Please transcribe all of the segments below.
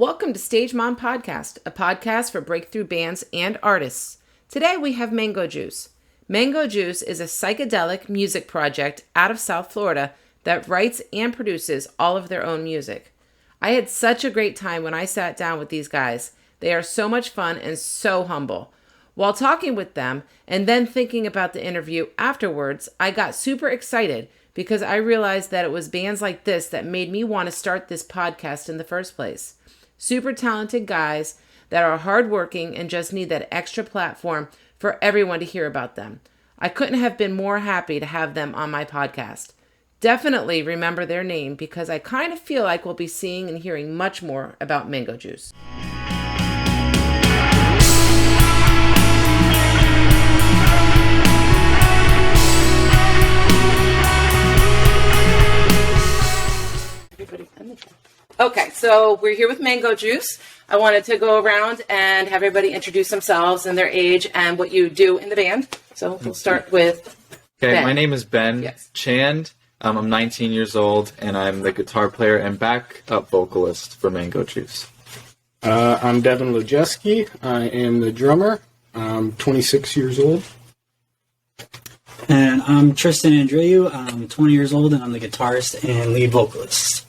Welcome to Stage Mom Podcast, a podcast for breakthrough bands and artists. Today we have Mango Juice. Mango Juice is a psychedelic music project out of South Florida that writes and produces all of their own music. I had such a great time when I sat down with these guys. They are so much fun and so humble. While talking with them and then thinking about the interview afterwards, I got super excited because I realized that it was bands like this that made me want to start this podcast in the first place. Super talented guys that are hardworking and just need that extra platform for everyone to hear about them. I couldn't have been more happy to have them on my podcast. Definitely remember their name because I kind of feel like we'll be seeing and hearing much more about Mango Juice. Okay, so we're here with Mango Juice. I wanted to go around and have everybody introduce themselves and their age and what you do in the band. So we'll start with Ben. My name is Ben Chand. I'm 19 years old, and I'm the guitar player and backup vocalist for Mango Juice. I'm Devon. I am the drummer. I'm 26 years old. And I'm Tristan Andreu. I'm 20 years old, and I'm the guitarist and lead vocalist.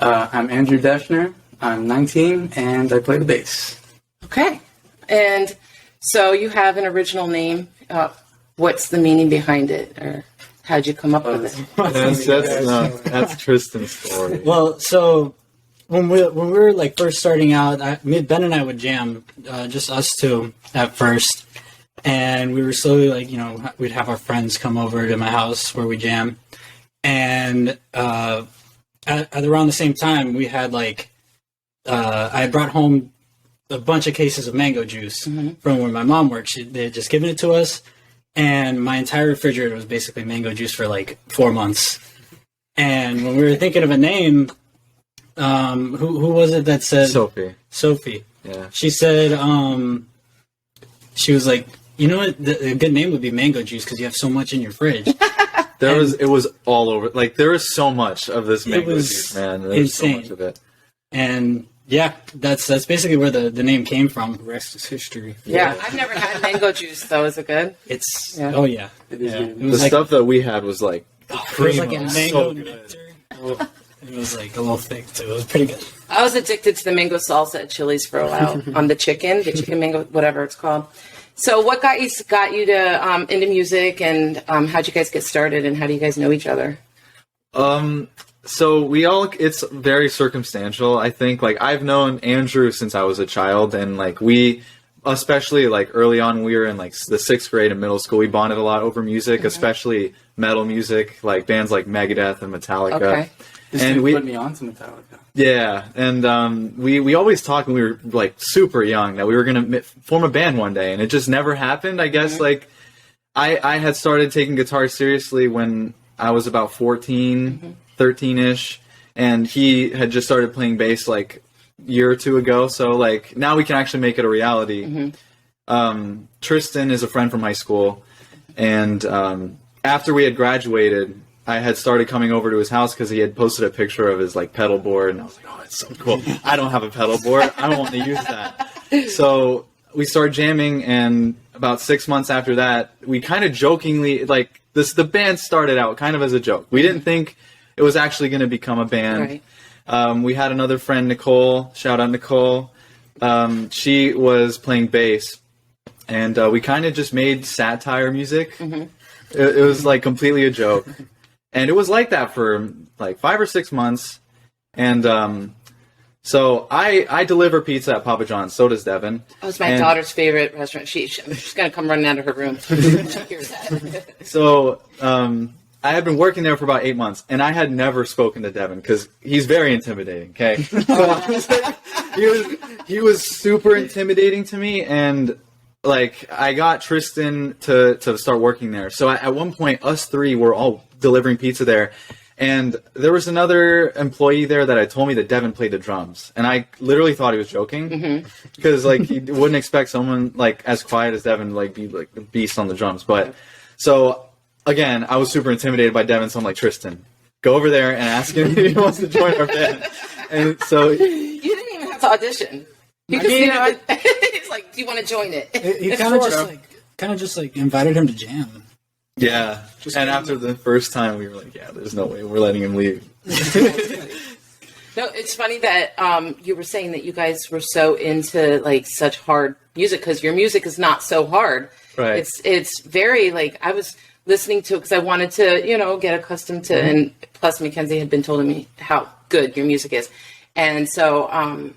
I'm Andrew Deschner. I'm 19, and I play the bass. Okay. And so you have an original name. What's the meaning behind it? Or how'd you come up with it? That's Tristan's story. Well, so when we were like first starting out, Ben and I would jam, just us two at first. And we were slowly we'd have our friends come over to my house where we jam. And at around the same time, we had I brought home a bunch of cases of mango juice from where my mom worked. They had just given it to us, and my entire refrigerator was basically mango juice for 4 months. And when we were thinking of a name, who was it that said Sophie? Yeah. She said, she was like, you know what? A good name would be Mango Juice because you have so much in your fridge. It was all over. There was so much of this mango juice, man. There was insane. So much of it. And yeah, that's basically where the name came from. The rest is history. Yeah, I've never had mango juice though. Is it good? Oh yeah. It is good. The stuff that we had was it was like a mango nectar. It was a little thick too. It was pretty good. I was addicted to the mango salsa at Chili's for a while on the chicken mango, whatever it's called. So what got you to into music, and how'd you guys get started, and how do you guys know each other? So it's very circumstantial. I think I've known Andrew since I was a child, and we, especially early on, we were in the 6th grade and middle school, we bonded a lot over music, especially metal music, bands like Megadeth and Metallica. Okay. And we put me on to Metallica. Yeah, and we always talked when we were super young that we were gonna form a band one day, and it just never happened. I guess I had started taking guitar seriously when I was about 14, 13-ish, and he had just started playing bass a year or two ago. So now we can actually make it a reality. Tristan is a friend from high school, and after we had graduated, I had started coming over to his house because he had posted a picture of his pedal board, and I was like, oh, it's so cool. I don't have a pedal board. I want to use that. So we started jamming, and about 6 months after that, we kind of jokingly, the band started out kind of as a joke. We didn't think it was actually going to become a band. Right. We had another friend, Nicole. Shout out, Nicole. She was playing bass, and we kind of just made satire music. It was completely a joke. And it was like that for 5 or 6 months. And so I deliver pizza at Papa John's. So does Devon. Oh, it's my daughter's favorite restaurant. She's going to come running out of her room. She hears that. So I had been working there for about 8 months. And I had never spoken to Devon because he's very intimidating. Okay. He was super intimidating to me. And I got Tristan to start working there. So at one point, us three were all delivering pizza there, and there was another employee there that had told me that Devon played the drums, and I literally thought he was joking because he wouldn't expect someone as quiet as Devon be a beast on the drums. But so again, I was super intimidated by Devon, so I'm like, Tristan, go over there and ask him if he wants to join our band. And so you didn't even have have to audition. You can see he's like, do you want to join it? He kind of just invited him to jam. Yeah. And after the first time, we were like, yeah, there's no way we're letting him leave. No, it's funny that you were saying that you guys were so into like such hard music, because your music is not so hard. Right. It's very like, I was listening to it because I wanted to, get accustomed to, and plus Mackenzie had been telling me how good your music is. And so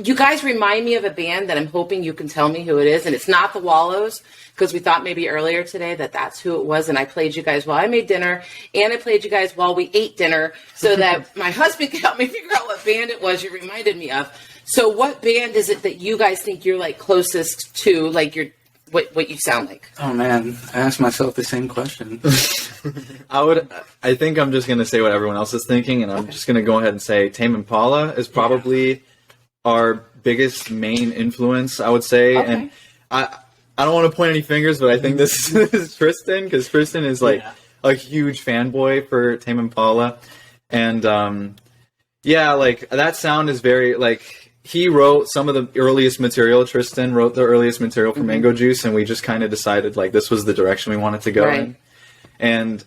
you guys remind me of a band that I'm hoping you can tell me who it is. And it's not the Wallows, because we thought maybe earlier today that that's who it was. And I played you guys while I made dinner, and I played you guys while we ate dinner, so that my husband could help me figure out what band it was you reminded me of. So what band is it that you guys think you're like closest to, like what you sound like? Oh man, I asked myself the same question. I think I'm just going to say what everyone else is thinking, and I'm just going to go ahead and say Tame Impala is probably our biggest main influence, I would say. Okay. And I don't want to point any fingers, but I think this is Tristan, because Tristan is like a huge fanboy for Tame Impala. And like that sound is very like, he wrote some of the earliest material. Tristan wrote the earliest material for Mango Juice, and we just kind of decided like this was the direction we wanted to go in. And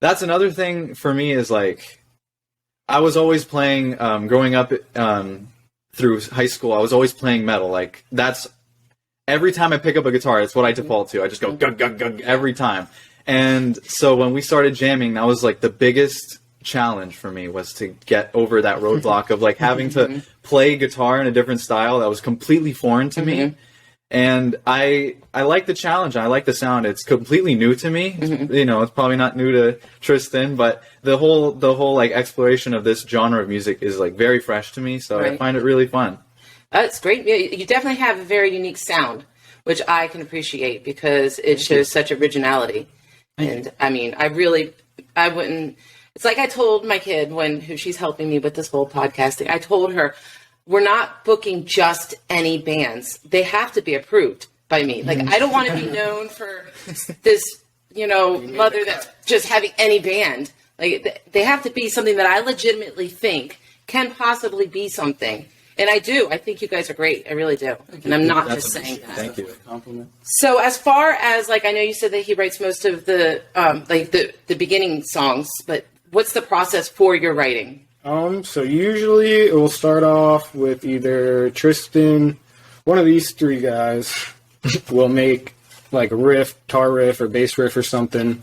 that's another thing for me is like, I was always playing, growing up through high school, I was always playing metal. Like that's, every time I pick up a guitar, it's what I default to. I just go gug, gug, gug every time. And so when we started jamming, that was like the biggest challenge for me, was to get over that roadblock of like having to play guitar in a different style that was completely foreign to me. And I like the challenge. I like the sound. It's completely new to me. It's probably not new to Tristan, but the whole like exploration of this genre of music is like very fresh to me. So I find it really fun. That's great. You definitely have a very unique sound, which I can appreciate because it shows such originality. And I mean, I wouldn't. It's like I told my kid who she's helping me with this whole podcasting. I told her, we're not booking just any bands. They have to be approved by me. Like, I don't want to be known for this, mother that's just having any band. Like, they have to be something that I legitimately think can possibly be something. And I do. I think you guys are great. I really do. And I'm not just saying that. Thank you. Compliment. So as far as, like, I know you said that he writes most of the, the beginning songs, but what's the process for your writing? So usually it will start off with either Tristan, one of these three guys will make like a riff, guitar riff or bass riff or something,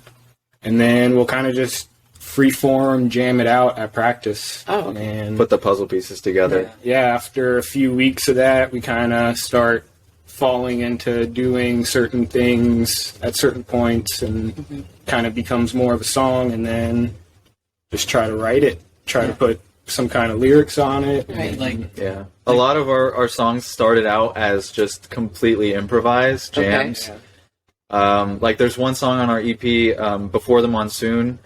and then we'll kind of just freeform jam it out at practice. Oh, okay. And Put the puzzle pieces together. yeah, after a few weeks of that, we kind of start falling into doing certain things at certain points, and kind of becomes more of a song, and then just try to write it. Try to put some kind of lyrics on it. Right. Yeah. A lot of our songs started out as just completely improvised jams. Okay. Like there's one song on our EP, Before the Monsoon,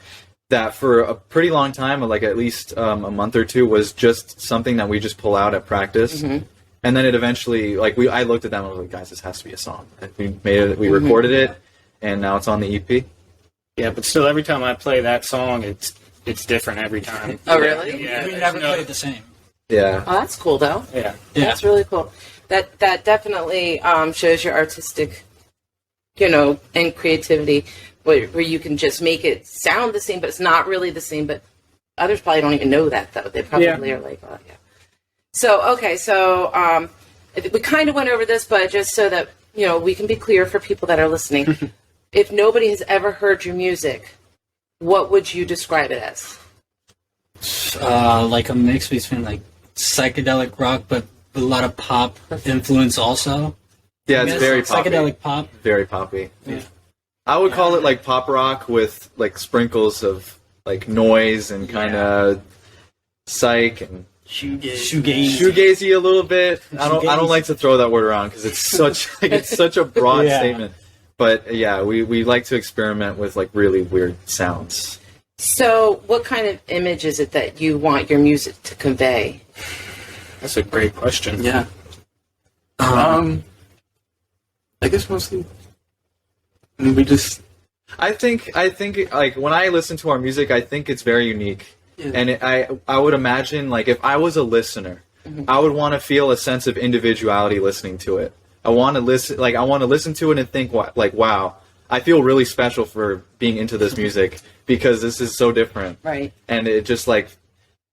that for a pretty long time, like at least a month or two, was just something that we just pull out at practice. And then it eventually, like I looked at them and I was like, guys, this has to be a song. We made it, we recorded it, and now it's on the EP. Yeah, but still every time I play that song, it's different every time. Oh, really? Yeah. We never play it the same. Yeah. Oh, that's cool, though. Yeah. That's really cool. That definitely shows your artistic, and creativity, where you can just make it sound the same, but it's not really the same. But others probably don't even know that, though. They probably are like, oh, yeah. So, okay, so we kind of went over this, but just so that, we can be clear for people that are listening. If nobody has ever heard your music, what would you describe it as? Like a mix between like psychedelic rock, but a lot of pop influence also. Yeah, it's very poppy. Psychedelic pop. Very poppy. Yeah. I would call it like pop rock with like sprinkles of like noise and kind of psych and shoegazy a little bit. I don't like to throw that word around because it's such a broad statement. But yeah, we like to experiment with like really weird sounds. So, what kind of image is it that you want your music to convey? That's a great question. Yeah. I guess mostly I think like when I listen to our music, I think it's very unique. Yeah. And I would imagine like if I was a listener, I would want to feel a sense of individuality listening to it. I want to listen to it and think, wow, I feel really special for being into this music because this is so different. Right. And it just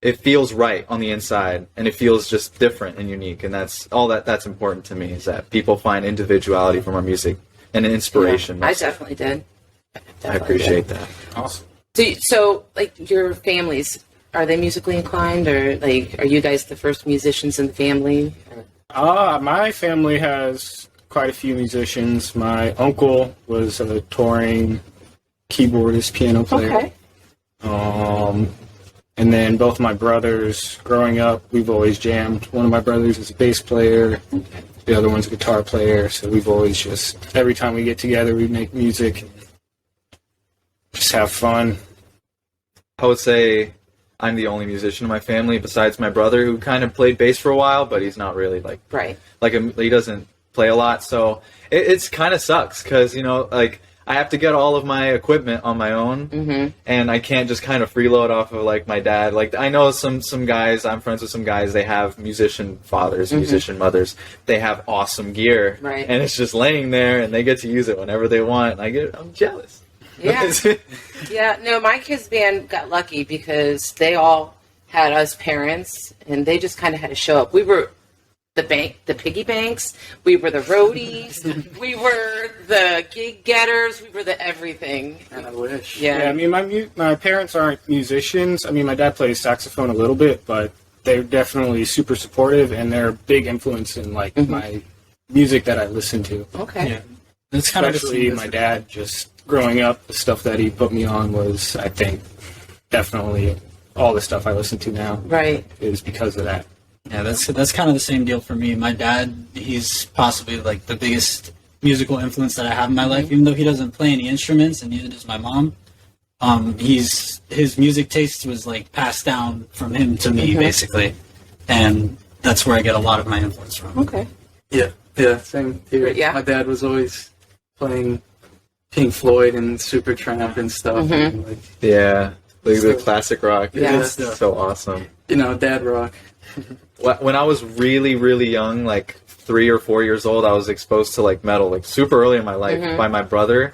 it feels right on the inside, and it feels just different and unique, and that's all that's important to me, is that people find individuality from our music and an inspiration. I definitely did. I appreciate that. Awesome. So, like, your families, are they musically inclined, or, like, are you guys the first musicians in the family? My family has quite a few musicians. My uncle was a touring keyboardist, piano player. Okay. And then both my brothers, growing up, we've always jammed. One of my brothers is a bass player. The other one's a guitar player. So we've always just, every time we get together, we make music. Just have fun. I would say I'm the only musician in my family besides my brother, who kind of played bass for a while, but he's not really he doesn't play a lot. So it's kind of sucks because, I have to get all of my equipment on my own, and I can't just kind of freeload off of my dad. I know some guys, I'm friends with some guys, they have musician fathers, musician mothers. They have awesome gear, right? And it's just laying there, and they get to use it whenever they want. And I'm jealous. Yeah. Yeah. No, my kids' band got lucky because they all had us parents, and they just kind of had to show up. We were the piggy banks. We were the roadies. We were the gig getters. We were the everything. And I wish. Yeah. I mean, my parents aren't musicians. I mean, my dad plays saxophone a little bit, but they're definitely super supportive, and they're a big influence in my music that I listen to. Okay. Yeah. That's kind Especially of my dad, just growing up, the stuff that he put me on was, I think, definitely all the stuff I listen to now. Right. Is because of that. Yeah, that's kind of the same deal for me. My dad, he's possibly the biggest musical influence that I have in my life, even though he doesn't play any instruments, and neither does my mom. His music taste was passed down from him to me, basically, and that's where I get a lot of my influence from. Okay. Yeah, same here. Yeah. My dad was always playing Pink Floyd and Supertramp and stuff. And, Yeah, the classic rock. Yeah. It's so awesome. dad rock. When I was really, really young, 3 or 4 years old, I was exposed to metal, super early in my life by my brother,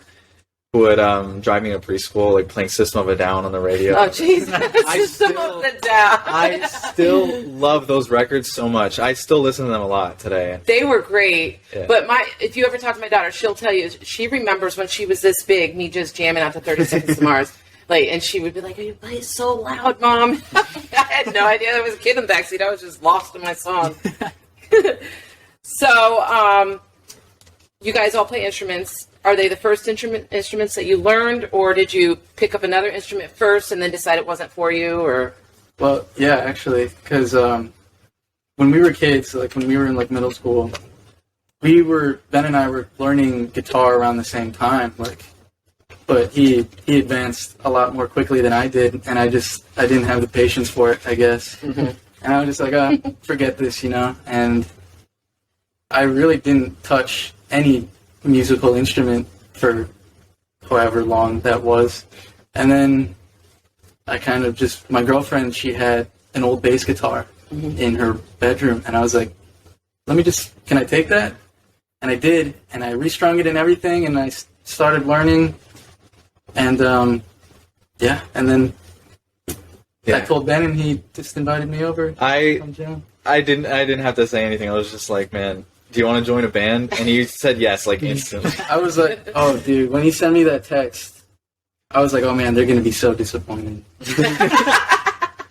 who would drive me to preschool, playing System of a Down on the radio. Oh, jeez. System of the Down. I still love those records so much. I still listen to them a lot today. They were great. Yeah. But if you ever talk to my daughter, she'll tell you, she remembers when she was this big, me just jamming out to 30 Seconds to Mars. And she would be like, "Oh, you play so loud, Mom." I had no idea there was a kid in the backseat. I was just lost in my song. So, you guys all play instruments. Are they the first instruments that you learned, or did you pick up another instrument first and then decide it wasn't for you, or? Well, yeah, actually, because when we were kids, when we were in middle school, Ben and I were learning guitar around the same time, but he advanced a lot more quickly than I did, and I didn't have the patience for it, I guess. And I was just forget this, and I really didn't touch any musical instrument for however long that was. And then I kind of my girlfriend, she had an old bass guitar in her bedroom, and I was like, can I take that? And I did, and I restrung it and everything, and I started learning. And and then I told Ben, and he just invited me over. I didn't have to say anything. I was just like, "Man, do you want to join a band?" And he said yes, instantly. I was like, "Oh, dude!" When he sent me that text, I was like, "Oh man, they're gonna be so disappointed."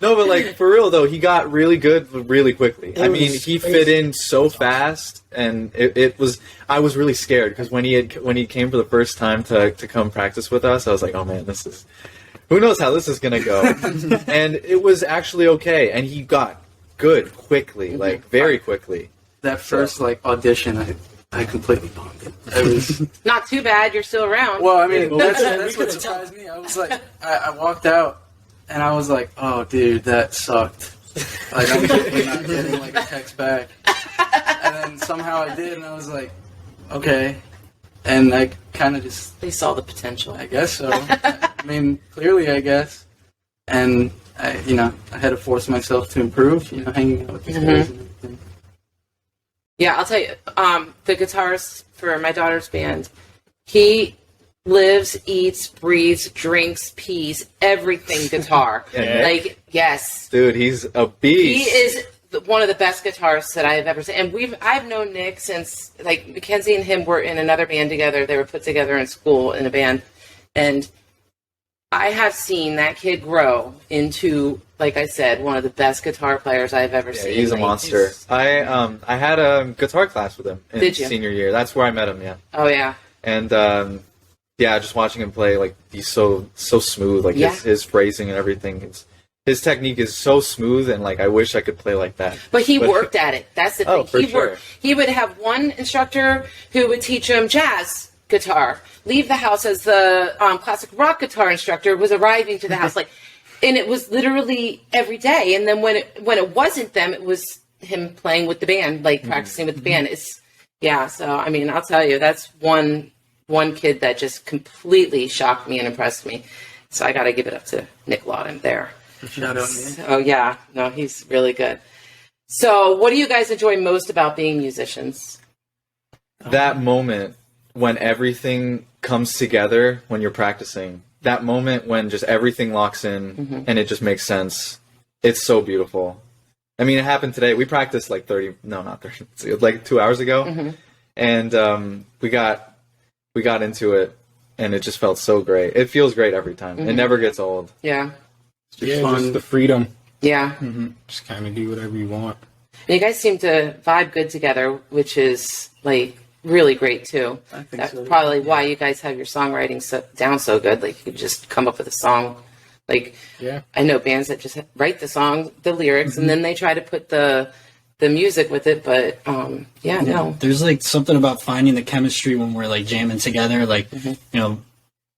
No, but for real though, he got really good really quickly. He fit in so fast, and it was. I was really scared because when he came for the first time to come practice with us, I was like, oh man, who knows how this is gonna go. And it was actually okay, and he got good quickly, very quickly. That first audition, I completely bombed it. It was Not too bad, you're still around. well, I mean, that's what surprised me. I was I walked out. And I was like, oh, dude, that sucked. I'm definitely not getting a text back. And then somehow I did, and I was like, okay. And I kind of they saw the potential. I guess so. I mean, clearly, I guess. And I had to force myself to improve, hanging out with these guys and everything. Yeah, I'll tell you, the guitarist for my daughter's band, he lives, eats, breathes, drinks, pees, everything guitar. Yeah. Yes. Dude, he's a beast. He is one of the best guitarists that I have ever seen. And I've known Nick since, Mackenzie and him were in another band together. They were put together in school in a band. And I have seen that kid grow into, like I said, one of the best guitar players I've ever seen. He's a monster. I had a guitar class with him in senior year. That's where I met him, yeah. Oh, yeah. And, just watching him play, he's so smooth. His phrasing and everything. His technique is so smooth, and, I wish I could play like that. But he worked at it. That's the thing. Oh, for sure. He would have one instructor who would teach him jazz guitar, leave the house as the classic rock guitar instructor was arriving to the house. And it was literally every day. And then when it wasn't them, it was him playing with the band, practicing with the band. So, I'll tell you, that's one kid that just completely shocked me and impressed me. So I got to give it up to Nick Lawton there. Shout out, man. Oh, yeah. No, he's really good. So what do you guys enjoy most about being musicians? That moment when everything comes together when you're practicing. That moment when just everything locks in and it just makes sense. It's so beautiful. It happened today. We practiced 2 hours ago. And we got into it, and it just felt so great. It feels great every time. It never gets old. Yeah. It's just fun. Just the freedom. Yeah. Just kind of do whatever you want. And you guys seem to vibe good together, which is really great too. I think That's so. probably why you guys have your songwriting down so good. You could just come up with a song. I know bands that just write the song, the lyrics, and then they try to put the music with it. But no. There's something about finding the chemistry when we're jamming together.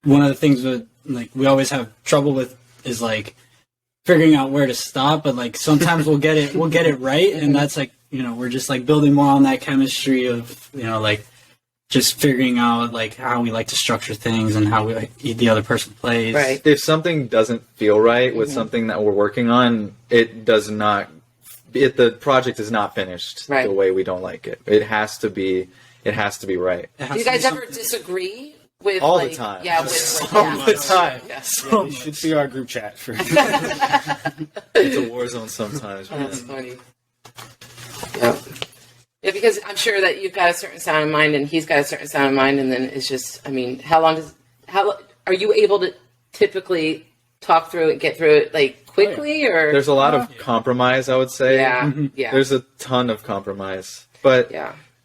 One of the things that we always have trouble with is figuring out where to stop. But sometimes we'll get it right, and that's we're just building more on that chemistry of just figuring out how we like to structure things and how the other person plays. Right. If something doesn't feel right with something that we're working on, it does not. The project is not finished the way we don't like it. It has to be right. Do you guys ever disagree with all the time? Yeah, All the time. Yeah. You should see our group chat for It's a war zone sometimes, man. That's funny. Yeah. Yeah, because I'm sure that you've got a certain sound in mind and he's got a certain sound in mind, and then it's just, how are you able to typically talk through it, get through it quickly, or? There's a lot of compromise, I would say. Yeah, yeah. There's a ton of compromise, but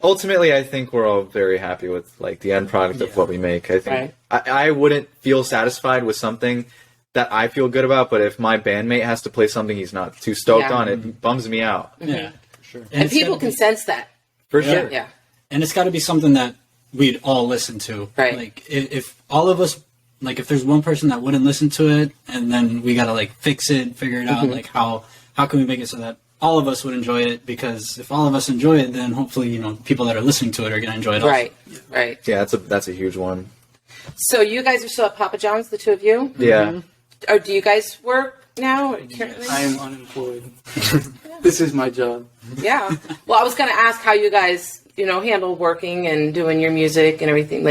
ultimately, I think we're all very happy with the end product of what we make. I think I wouldn't feel satisfied with something that I feel good about, but if my bandmate has to play something he's not too stoked on, it bums me out. Yeah, for sure. And people can sense that. For sure. Yeah. And it's got to be something that we'd all listen to. Right. If all of us, if there's one person that wouldn't listen to it, and then we got to fix it, figure it out, how can we make it so that all of us would enjoy it? Because if all of us enjoy it, then hopefully, people that are listening to it are going to enjoy it also. Right. Yeah, that's a huge one. So you guys are still at Papa John's, the two of you? Yeah. Or do you guys work now? Currently? I am unemployed. This is my job. Yeah. Well, I was going to ask how you guys, handle working and doing your music and everything.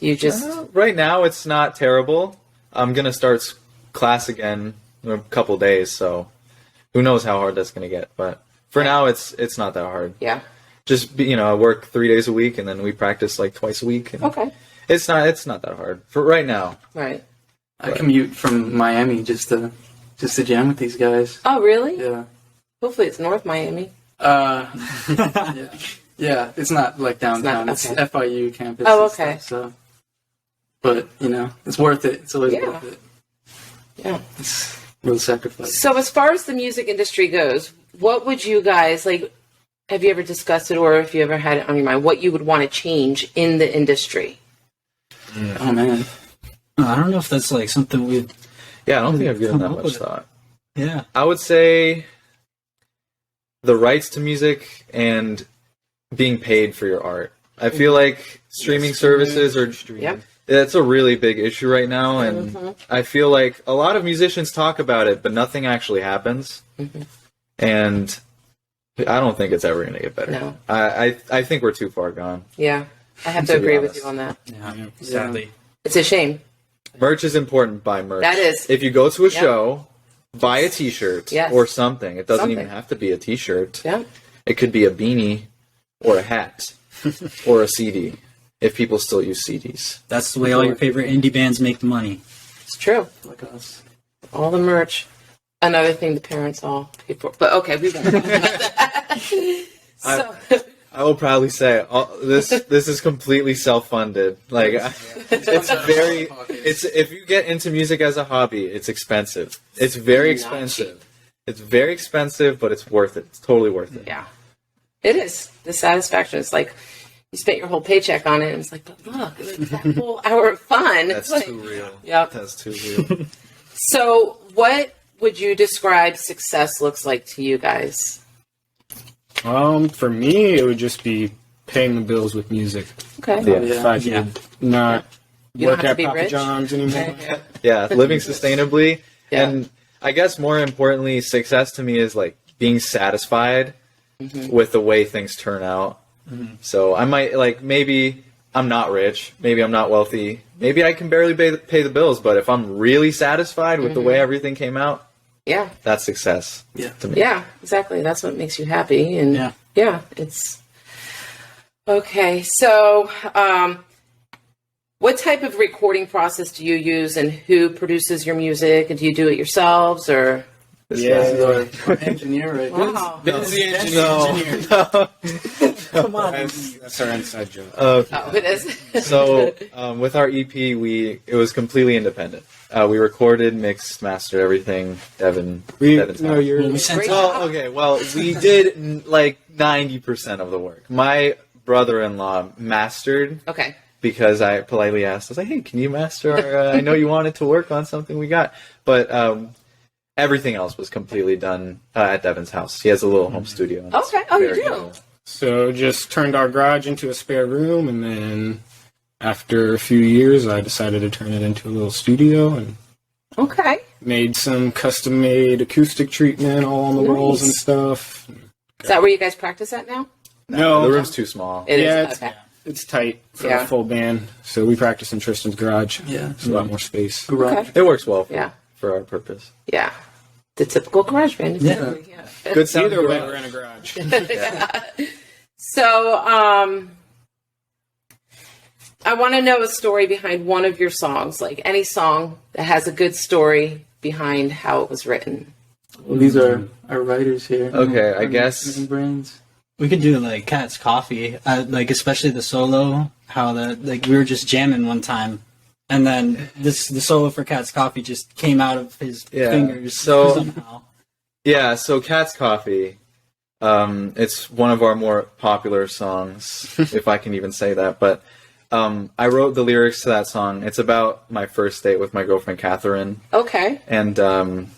You just... right now, it's not terrible. I'm going to start class again in a couple days, so who knows how hard that's going to get. But for now, it's not that hard. Yeah. Just, I work 3 days a week, and then we practice twice a week. And okay. It's not that hard for right now. Right. I commute from Miami just to jam with these guys. Oh, really? Yeah. Hopefully it's North Miami. Yeah, it's not downtown. It's not, It's FIU campus. Oh, okay. Stuff, so, but it's worth it. It's always worth it. Yeah. It's real sacrifice. So as far as the music industry goes, what would you guys have you ever discussed it, or if you ever had it on your mind, what you would want to change in the industry? Oh man. I don't know if that's something we'd... Yeah, I don't think I've given that much thought. Yeah. I would say the rights to music and being paid for your art. I feel like streaming services It's a really big issue right now, and I feel like a lot of musicians talk about it, but nothing actually happens. And I don't think it's ever going to get better. No. I think we're too far gone. Yeah, I have to agree with you on that. Yeah, sadly. It's a shame. Merch is important. Buy merch. That is. If you go to a show, buy a T-shirt or something. It doesn't even have to be a T-shirt. Yeah. It could be a beanie or a hat or a CD. If people still use CDs. That's the way all your favorite indie bands make the money. It's true. Like us. All the merch. Another thing the parents all pay for. But okay, we won't talk about that. So, I will proudly say this is completely self-funded. Like it's if you get into music as a hobby, it's expensive. It's very expensive. It's very expensive, but it's worth it. It's totally worth it. yeah. It is. The satisfaction. It's like you spent your whole paycheck on it, and it's like, but look, that whole hour of fun. That's like, too real. Yep. That's too real. So, what would you describe success looks like to you guys? For me, it would just be paying the bills with music. Okay. Yeah. If I could not You don't work have at to be Papa rich? John's anymore. Okay. Yeah, living sustainably. Yeah. And I guess more importantly, success to me is like being satisfied with the way things turn out. So I might maybe I'm not rich, maybe I'm not wealthy, maybe I can barely pay the bills, but if I'm really satisfied with the way everything came out, Yeah. that's success to me. Yeah, exactly. That's what makes you happy. And yeah, it's okay. So, what type of recording process do you use, and who produces your music? And do you do it yourselves, or? This is our engineer right here. Wow. Busy engineer. Come on. That's our inside joke. Oh, it is. So with our EP, it was completely independent. We recorded, mixed, mastered everything. Devon's We sent we did like 90% of the work. My brother-in-law mastered. Okay. Because I politely asked, I was like, hey, can you master our, I know you wanted to work on something we got. But everything else was completely done at Devon's house. He has a little home studio. Okay. Oh, you Very do? cool. So just turned our garage into a spare room, and then after a few years, I decided to turn it into a little studio and Okay. made some custom-made acoustic treatment all on the walls and stuff. Is that where you guys practice at now? No, The room's too small. It is. Yeah, Okay. it's tight for Yeah. a full band, so we practice in Tristan's garage. Yeah. It's a lot more space. Garage. It works well Yeah. for our purpose. Yeah. The typical garage band. Yeah. Good sound. Either way, garage. we're in a garage. So, I want to know a story behind one of your songs, like any song that has a good story behind how it was written. Well, these are our writers here. Okay, I Our guess. main brains. We could do like Cat's Coffee, like especially the solo. How we were just jamming one time, and then the solo for Cat's Coffee just came out of his fingers somehow. Yeah, so Cat's Coffee, it's one of our more popular songs, if I can even say that. But I wrote the lyrics to that song. It's about my first date with my girlfriend, Catherine. Okay. And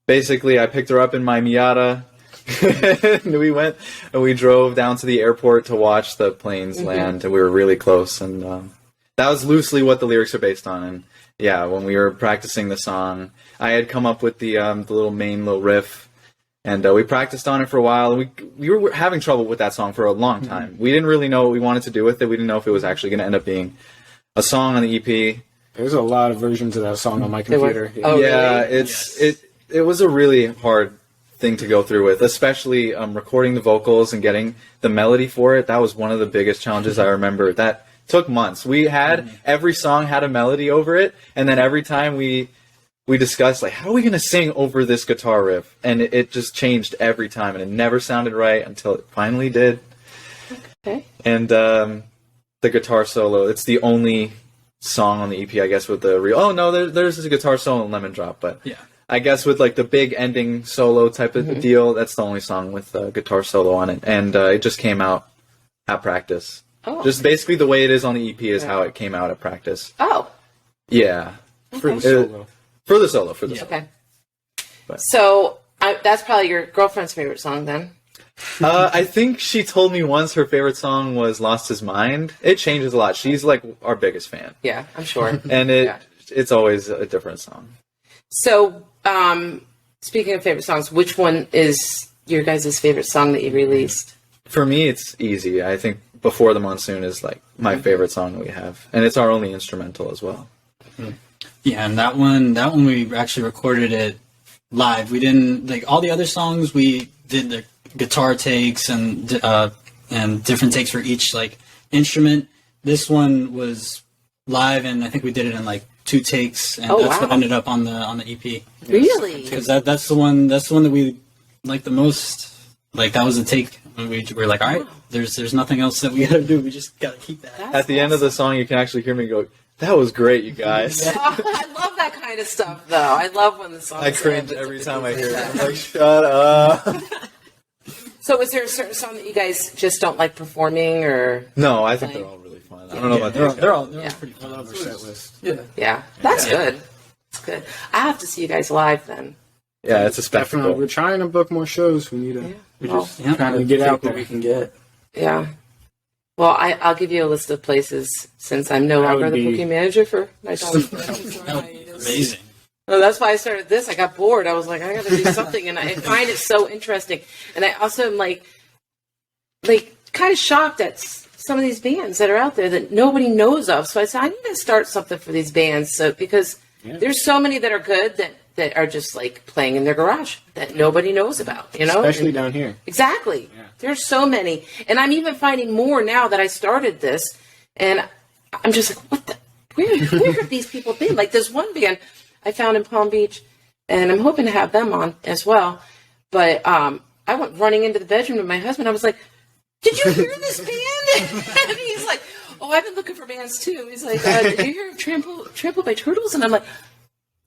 basically, I picked her up in my Miata. And we went and we drove down to the airport to watch the planes land. And we were really close. And that was loosely what the lyrics are based on. And yeah, when we were practicing the song, I had come up with the little riff, and we practiced on it for a while. And we were having trouble with that song for a long time. We didn't really know what we wanted to do with it. We didn't know if it was actually going to end up being a song on the EP. There's a lot of versions of that song on my computer. Oh, Yeah, really? it was a really hard thing to go through with, especially recording the vocals and getting the melody for it. That was one of the biggest challenges I remember. That took months. We had every song had a melody over it, and then every time we discussed like, how are we going to sing over this guitar riff, and it just changed every time, and it never sounded right until it finally did. Okay. And the guitar solo, it's the only song on the EP, I guess, with the real. Oh no, there's a guitar solo in Lemon Drop, but Yeah. I guess with like the big ending solo type of deal, that's the only song with a guitar solo on it, and it just came out at practice. Oh. Just basically the way it is on the EP is how it came out at practice. Oh. Yeah, For the solo. for the solo. Okay. But- So that's probably your girlfriend's favorite song then. I think she told me once her favorite song was "Lost His Mind." It changes a lot. She's like our biggest fan, Yeah, I'm sure. and it's always a different song. So, speaking of favorite songs, which one is your guys' favorite song that you released? For me, it's easy. I think "Before the Monsoon" is like my favorite song that we have, and it's our only instrumental as well. Yeah, and that one we actually recorded it live. We didn't like all the other songs. We did the guitar takes and different takes for each like instrument. This one was live, and I think we did it in like 2 takes, and that's what ended up on the EP. Really? Because that's the one that we like the most. Like that was the take. We were like, all right, there's nothing else that we gotta do. We just gotta keep that. At the end of the song, you can actually hear me go, "That was great, you guys." Oh, I love that kind of stuff, though. I love when the song. I cringe every time I hear it. I'm like, shut up. So, is there a certain song that you guys just don't like performing, or? No, I think they're all really fun. I don't know about these. They're all Yeah. pretty I fun. love our set list. Yeah, that's good. That's good. I have to see you guys live then. Yeah, it's a Definitely, spectacle. we're trying to book more shows. We need to. We're Well, just yeah. trying to Get get out out what there. we can get. Yeah. Well, I'll give you a list of places since I'm no That longer would the be- booking manager for my dog. That would be amazing. Well, that's why I started this. I got bored. I was like, I got to do something, and I find it so interesting. And I also am like kind of shocked at some of these bands that are out there that nobody knows of. So I said, I need to start something for these bands, so because there's so many that are good that are just like playing in their garage that nobody knows about. You know, Especially down here. Exactly. Yeah. There's so many. And I'm even finding more now that I started this. And I'm just like, what the? Where have these people been? Like this one band I found in Palm Beach, and I'm hoping to have them on as well. But I went running into the bedroom with my husband. I was like, did you hear this band? And he's like, oh, I've been looking for bands too. He's like, did you hear Trampled by Turtles? And I'm like,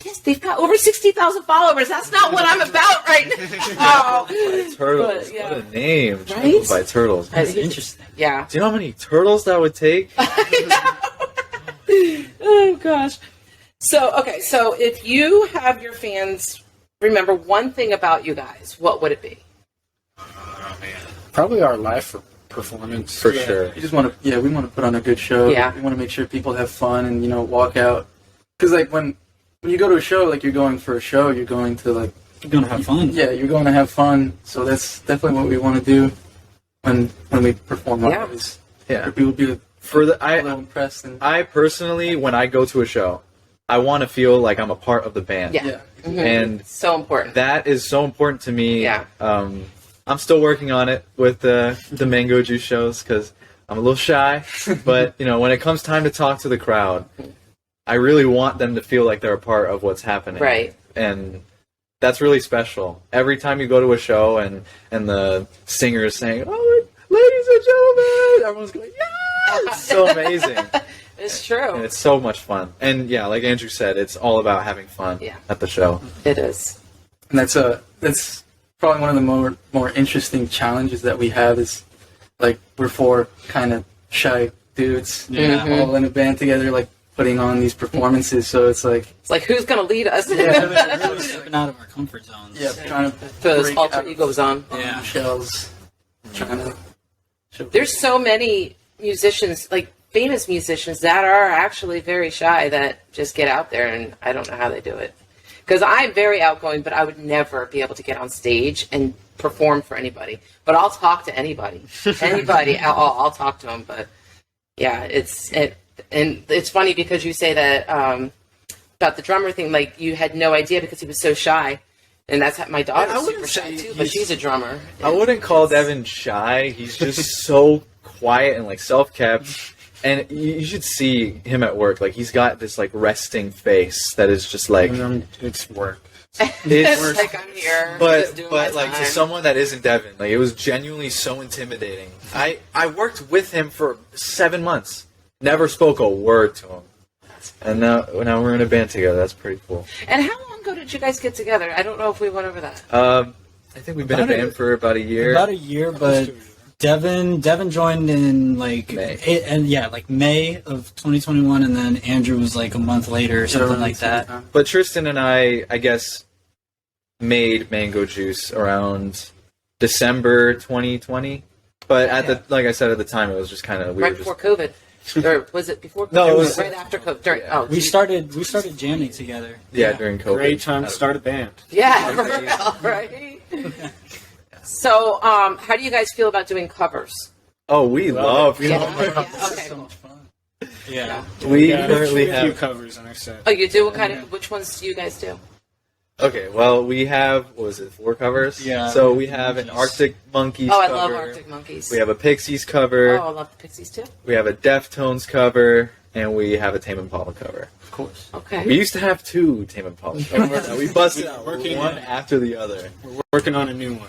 yes, they've got over 60,000 followers. That's not what I'm about right now. Turtles. But, yeah. What a name. Right? Trampled by Turtles. That's interesting. Yeah. Do you know how many turtles that would take? Oh gosh. So if you have your fans remember one thing about you guys, what would it be? Probably our live performance. For sure. We just want to, we want to put on a good show. Yeah. We want to make sure people have fun and, walk out. Because, like, when you go to a show, like, you're going for a show, you're going to, like... You're gonna have fun. Yeah, you're going to have fun. So that's definitely what we want to do when we perform. Yeah. Always. Yeah. People will be For the a little impressed. And, I personally, when I go to a show, I want to feel like I'm a part of the band. Yeah. Mhm. And So important. that is so important to me. Yeah. I'm still working on it with the Mango Juice shows because I'm a little shy. But, when it comes time to talk to the crowd, I really want them to feel like they're a part of what's happening. Right. And that's really special. Every time you go to a show and the singer is saying, "Oh, ladies and gentlemen," everyone's going, "Yeah!" It's so amazing. It's true. And it's so much fun. And yeah, like Andrew said, it's all about having fun at the show. It is. And that's probably one of the more interesting challenges that we have is, like, we're 4 kind of shy dudes all in a band together, like, putting on these performances. So it's like who's gonna lead us? Really stepping out of our comfort zones. trying to Throw those break alter out egos on. of shells, trying to show There's so many musicians, like famous musicians, that are actually very shy that just get out there, and I don't know how they do it. Because I'm very outgoing, but I would never be able to get on stage and perform for anybody. But I'll talk to anybody. I'll talk to them. But yeah, and it's funny because you say that about the drummer thing. Like you had no idea because he was so shy, and that's how my I daughter's wouldn't super shy say too. But he's- she's a drummer. I wouldn't call Devon shy. He's just so quiet and like self-kept. And you should see him at work. Like he's got this like resting face that is just like It's work. It's like I'm here, just doing but my like to time. someone that isn't Devon, like it was genuinely so intimidating. I worked with him for 7 months. Never spoke a word to him. And now we're in a band together. That's pretty cool. And how long ago did you guys get together? I don't know if we went over that. I think we've been a band for about a year. About a year, but Devon joined in like May. like May of 2021, and then Andrew was like a month later or something like that. But Tristan and I guess, made Mango Juice around December 2020. But like I said at the time, it was just kind of right before COVID. Or was it before COVID? No, it was right after COVID. During, we started jamming together. Yeah, during COVID. Great time to start a band. Yeah, right. So, how do you guys feel about doing covers? Oh, we love Yeah. covers. Okay. So much fun. Yeah. We got currently a few have. covers on our set. Oh, you do? What kind of? Which ones do you guys do? Okay, well, we have, what was it, 4 covers? Yeah. So we have an Arctic Monkeys Oh, I cover. love Arctic Monkeys. We have a Pixies cover. Oh, I love the Pixies too. We have a Deftones cover. And we have a Tame Impala cover. Of course. Okay. We used to have 2 Tame Impala covers. And we busted out Working one on it. after the other. We're working on a new one.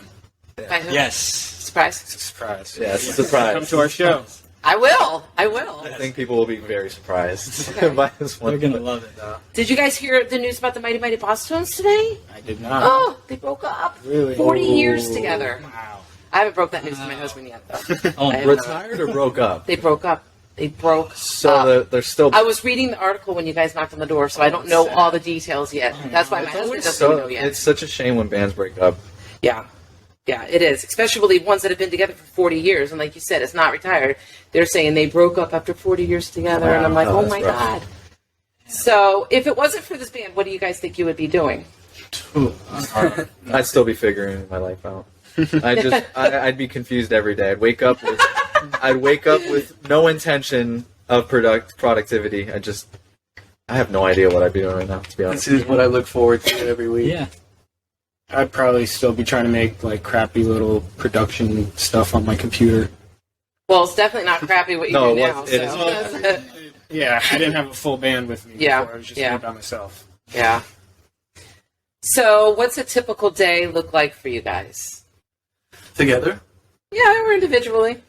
By who? Yes. Surprise. It's a surprise. Yeah, it's a surprise. Come to our show. I will. I will. I think people will be very surprised Okay. by this one. They're gonna love it though. Did you guys hear the news about the Mighty Mighty Boss Tones today? I did not. Oh, they broke up. Really? 40 years together. Wow. I haven't broke that news to my husband yet, though. Oh, I have not. Retired or broke up? They broke up. They broke So up. they're still. I was reading the article when you guys knocked on the door, so I don't know all the details yet. That's why my husband doesn't even know yet. It's such a shame when bands break up. Yeah. Yeah, it is. Especially ones that have been together for 40 years. And like you said, it's not retired. They're saying they broke up after 40 years together. And I'm like, Wow, oh that's my rough. God. So if it wasn't for this band, what do you guys think you would be doing? I'd still be figuring my life out. I'd be confused every day. I'd wake up with no intention of productivity. I have no idea what I'd be doing right now, to be honest. This is what I look forward to every week. Yeah. I'd probably still be trying to make like crappy little production stuff on my computer. Well, it's definitely not crappy what you No, do it now. was- it So. Yeah, I didn't have a full band with me Yeah, before. I was just yeah. me by myself. Yeah. So what's a typical day look like for you guys? Together? Yeah, or individually.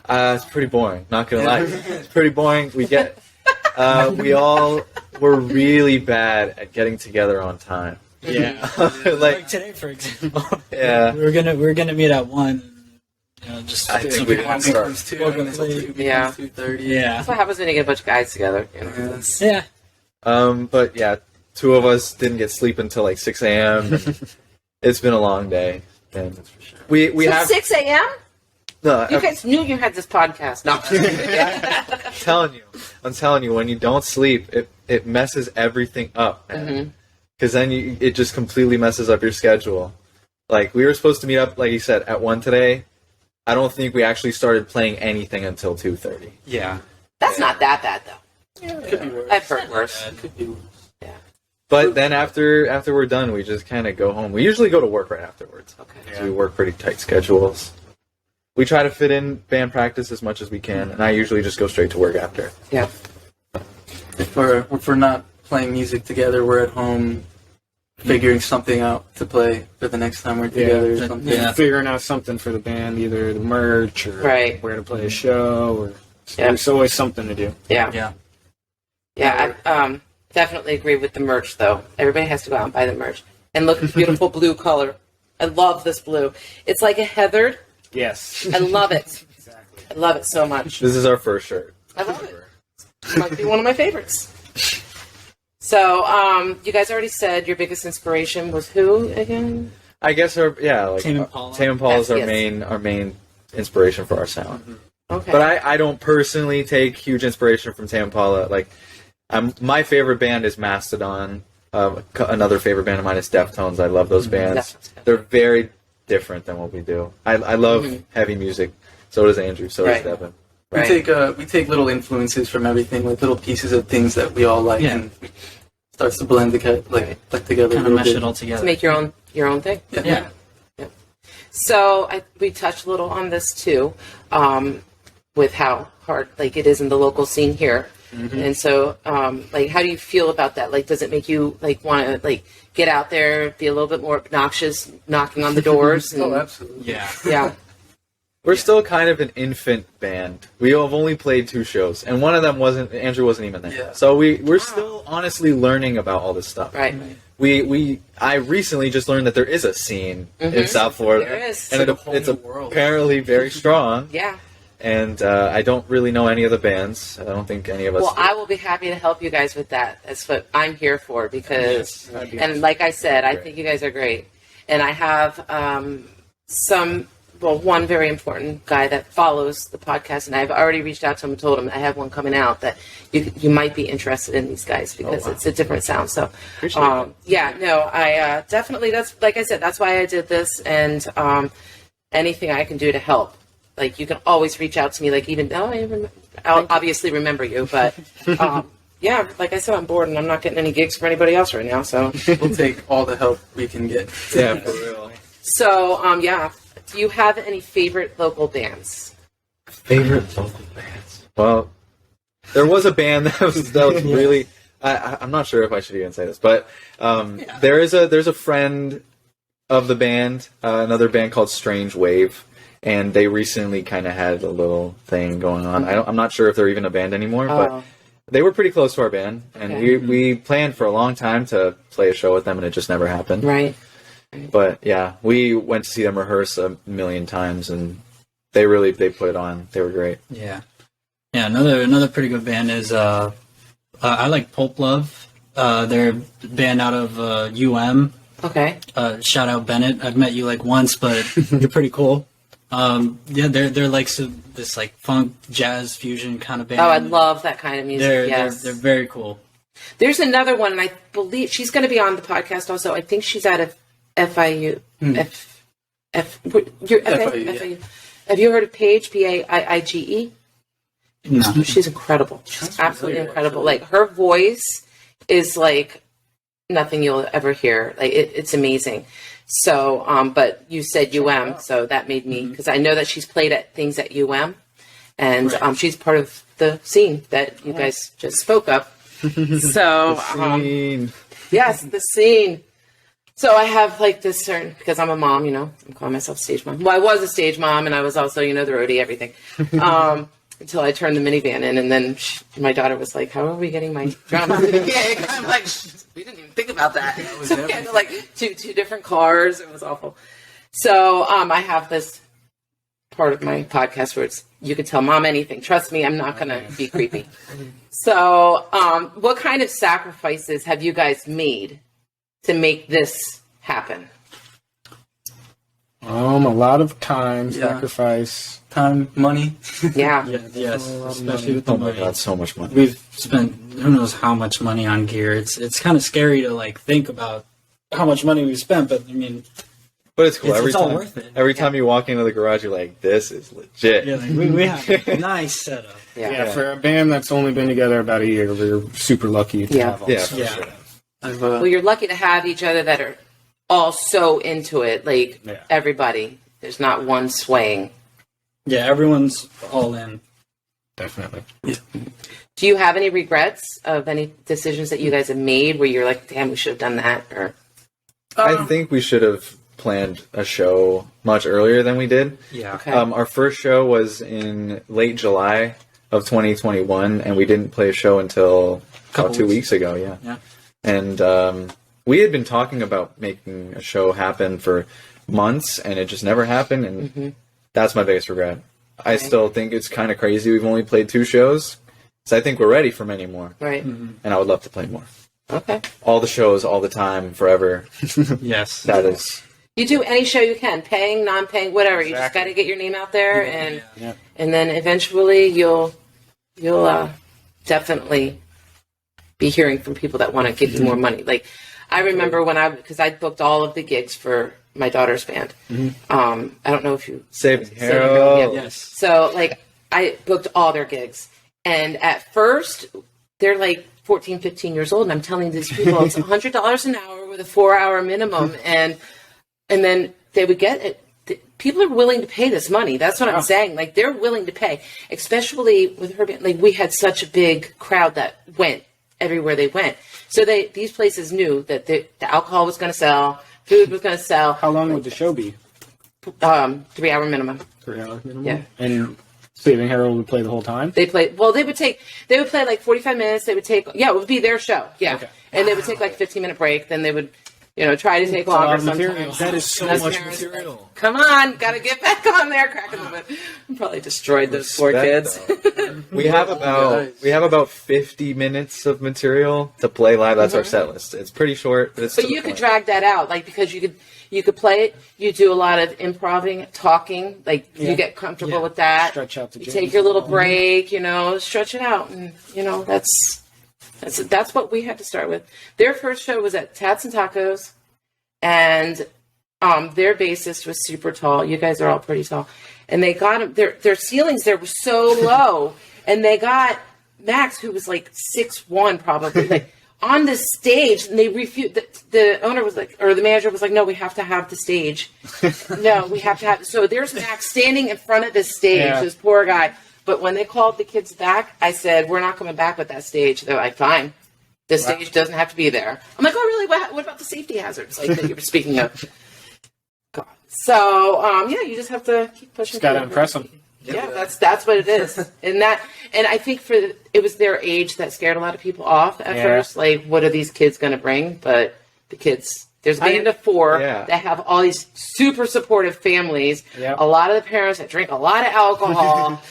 It's pretty boring, not gonna lie. It's pretty boring. We're really bad at getting together on time. Yeah. like, Like today, for example. yeah. we were gonna meet at 1. You know, just I think we didn't start. Becomes 2, Welcome until to- 2 Yeah. becomes 2:30. yeah. That's what happens when you get a bunch of guys together. You know? Yeah. Yeah. But yeah, 2 of us didn't get sleep until like 6 a.m. It's been a long day. And we So have 6 a.m.? no, You guys knew you had this podcast. No. I'm telling you, when you don't sleep, it messes everything up, man. Because then it just completely messes up your schedule. Like, we were supposed to meet up, like you said, at 1 today. I don't think we actually started playing anything until 2:30. Yeah. That's not that bad, though. Could be worse. I've heard worse. Could be worse. But then after we're done, we just kind of go home. We usually go to work right afterwards. Okay. So we work pretty tight schedules. We try to fit in band practice as much as we can, and I usually just go straight to work after. Yeah. If we're not playing music together, we're at home figuring something out to play for the next time we're together or something. Yeah. Figuring out something for the band, either the merch or Right. where to play a show, or Yeah. there's always something to do. Yeah. Yeah. Yeah, I definitely agree with the merch, though. Everybody has to go out and buy the merch. And look at the beautiful blue color. I love this blue. It's like a heathered. Yes. I love it. Exactly. I love it so much. This is our first shirt. I love it. It might be one of my favorites. So, you guys already said your biggest inspiration was who again? I guess Tame Impala. Tame Impala is Yes. our main inspiration for our sound. Okay. But I don't personally take huge inspiration from Tame Impala. Like, my favorite band is Mastodon. Another favorite band of mine is Deftones. I love those bands. Deftones. They're very different than what we do. I love heavy music. So does Andrew. So Right. does Devon. Right. We take little influences from everything, like little pieces of things that we all like, Yeah. and it starts to blend together, like together a Kind of little mesh bit. it all together. To make your own thing. Yeah. So we touched a little on this too, with how hard like it is in the local scene here, and so like how do you feel about that? Like, does it make you like want to like get out there, be a little bit more obnoxious, knocking on the doors? And, Oh, absolutely. Yeah. yeah, We're still kind of an infant band. We have only played 2 shows, and one of them Andrew wasn't even there. Yeah. So we're still honestly learning about all this stuff. right. I recently just learned that there is a scene in South Florida, There is. and It's like a whole it's new world. apparently very strong. Yeah. And I don't really know any of the bands. I don't think any of us. Well, do. I will be happy to help you guys with that. That's what I'm here for because, That'd be and like I said, I Great. think you guys are great. And I have one very important guy that follows the podcast, and I've already reached out to him and told him I have one coming out that you might be interested in these guys because it's a different sound. So, I definitely, that's, like I said, that's why I did this, and anything I can do to help. Like, you can always reach out to me, like, even though I'll obviously remember you, but yeah, like I said, I'm bored and I'm not getting any gigs for anybody else right now, so. We'll take all the help we can get. Yeah, for real. So, do you have any favorite local bands? Favorite local bands? Well, there was a band that was really. I'm not sure if I should even say this, but there's a friend of the band, another band called Strange Wave, and they recently kind of had a little thing going on. I'm not sure if they're even a band anymore, but they were pretty close to our band, and we planned for a long time to play a show with them, and it just never happened. Right. But yeah, we went to see them rehearse a million times, and they put it on. They were great. Yeah. Another pretty good band is I like Pulp Love. They're a band out of Okay. Shout out Bennett. I've met you like once, but you're pretty cool. They're like this like funk jazz fusion kind of band. Oh, I love that kind of music. They're very cool. There's another one, and I believe she's going to be on the podcast also. I think she's out of FIU. FIU. Have you heard of Paige? Paige? No. She's incredible. She's absolutely incredible. Like, her voice is like nothing you'll ever hear. Like, it's amazing. So, but you said so that made me, because I know that she's played at things at and she's part of the scene that you guys just spoke of. So, yes, the scene. So I have like this certain, because I'm a mom, I'm calling myself stage mom. Well, I was a stage mom, and I was also, the roadie, everything. Until I turned the minivan in, and then my daughter was like, "How are we getting my drama to the gig?" I'm like, "We didn't even think about that." So we had like two different cars. It was awful. So I have this part of my podcast where you can tell mom anything. Trust me, I'm not gonna be creepy. So what kind of sacrifices have you guys made to make this happen? A lot of time, sacrifice. Time, money. Yeah. Yes. Especially with the Oh my money. god, so much money. We've spent who knows how much money on gear. It's kind of scary to like think about how much money we've spent, but I mean, But it's cool. it's all worth it. Every time you walk into the garage, you're like, "This is legit." Yeah, like we have a nice setup. Yeah. For a band that's only been together about a year, we're super lucky to have all Yeah, this. for sure. Well, you're lucky to have each other that are all so into it. Like, everybody. There's not one swaying. Yeah, everyone's all in. Definitely. Yeah. Do you have any regrets of any decisions that you guys have made where you're like, damn, we should have done that? Or I think we should have planned a show much earlier than we did. Yeah. Okay. Our first show was in late July of 2021, and we didn't play a show until about 2 weeks ago. Yeah. And we had been talking about making a show happen for months, and it just never happened. And that's my biggest regret. I still think it's kind of crazy we've only played 2 shows, so I think we're ready for many more. right. And I would love to play more. Okay. All the shows, all the time, forever. Yes. That is. You do any show you can, paying, non-paying, whatever. You just got to get your name out there, and then eventually you'll definitely be hearing from people that want to give you more money. Like, I remember because I booked all of the gigs for my daughter's band. I don't know if you Save Save Hero. Yeah. Yes. So, like, I booked all their gigs. And at first, they're like 14, 15 years old. And I'm telling these people it's $100 an hour with a 4-hour minimum. And then they would get it. People are willing to pay this money. That's what I'm saying. Like, they're willing to pay, especially with her band. Like, we had such a big crowd that went everywhere they went. So these places knew that the alcohol was going to sell, food was going to sell. How long would the show be? 3-hour minimum. 3 hours minimum? Yeah. And Saving Harold would play the whole time? They play like 45 minutes. They would take, it would be their show. Yeah. Okay. And they would take like 15-minute break. Then they would try to take a lot longer of material. sometimes. That is so Those much parents, material. Come on, gotta get back on there, cracking the whip. Probably destroyed those poor kids. We have about 50 minutes of material to play live. That's our set list. It's pretty short, but it's. But you could drag that out, because you could play it. You do a lot of improving, talking. You get comfortable with that. Stretch out the You jams. take your little break. Stretch it out, and that's what we had to start with. Their first show was at Tats and Tacos, and their bassist was super tall. You guys are all pretty tall, and they got him. Their ceilings there were so low, and they got Max, who was like 6'1", probably. On the stage, and they refused. The owner was like, or the manager was like, "No, we have to have the stage. No, we have to have." So there's Max standing in front of the stage. This poor guy. But when they called the kids back, I said, "We're not coming back with that stage." They're like, "Fine, the stage doesn't have to be there." I'm like, "Oh, really? What about the safety hazards that you were speaking of?" God. So you just have to keep pushing. Just gotta impress them. Yeah, that's what it is, and I think it was their age that scared a lot of people off at first. Like, what are these kids going to bring? But the kids, there's a band of 4 that have all these super supportive families. Yep. A lot of the parents that drink a lot of alcohol.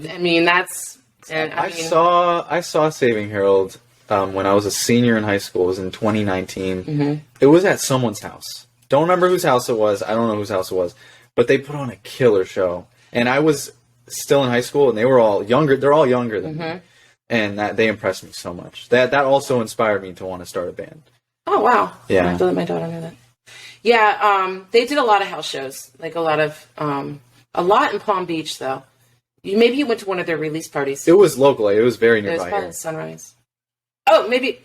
I mean, that's. And I saw Saving Harold when I was a senior in high school. It was in 2019. Mm-hmm. It was at someone's house. Don't remember whose house it was. I don't know whose house it was, but they put on a killer show, and I was still in high school, and they were all younger. They're all younger than me, and they impressed me so much. That also inspired me to want to start a band. Oh wow! Yeah, I have to let my daughter know that. Yeah, they did a lot of house shows, like a lot in Palm Beach, though. Maybe you went to one of their release parties. It was local. It was very nearby. It was probably Sunrise. Oh, maybe.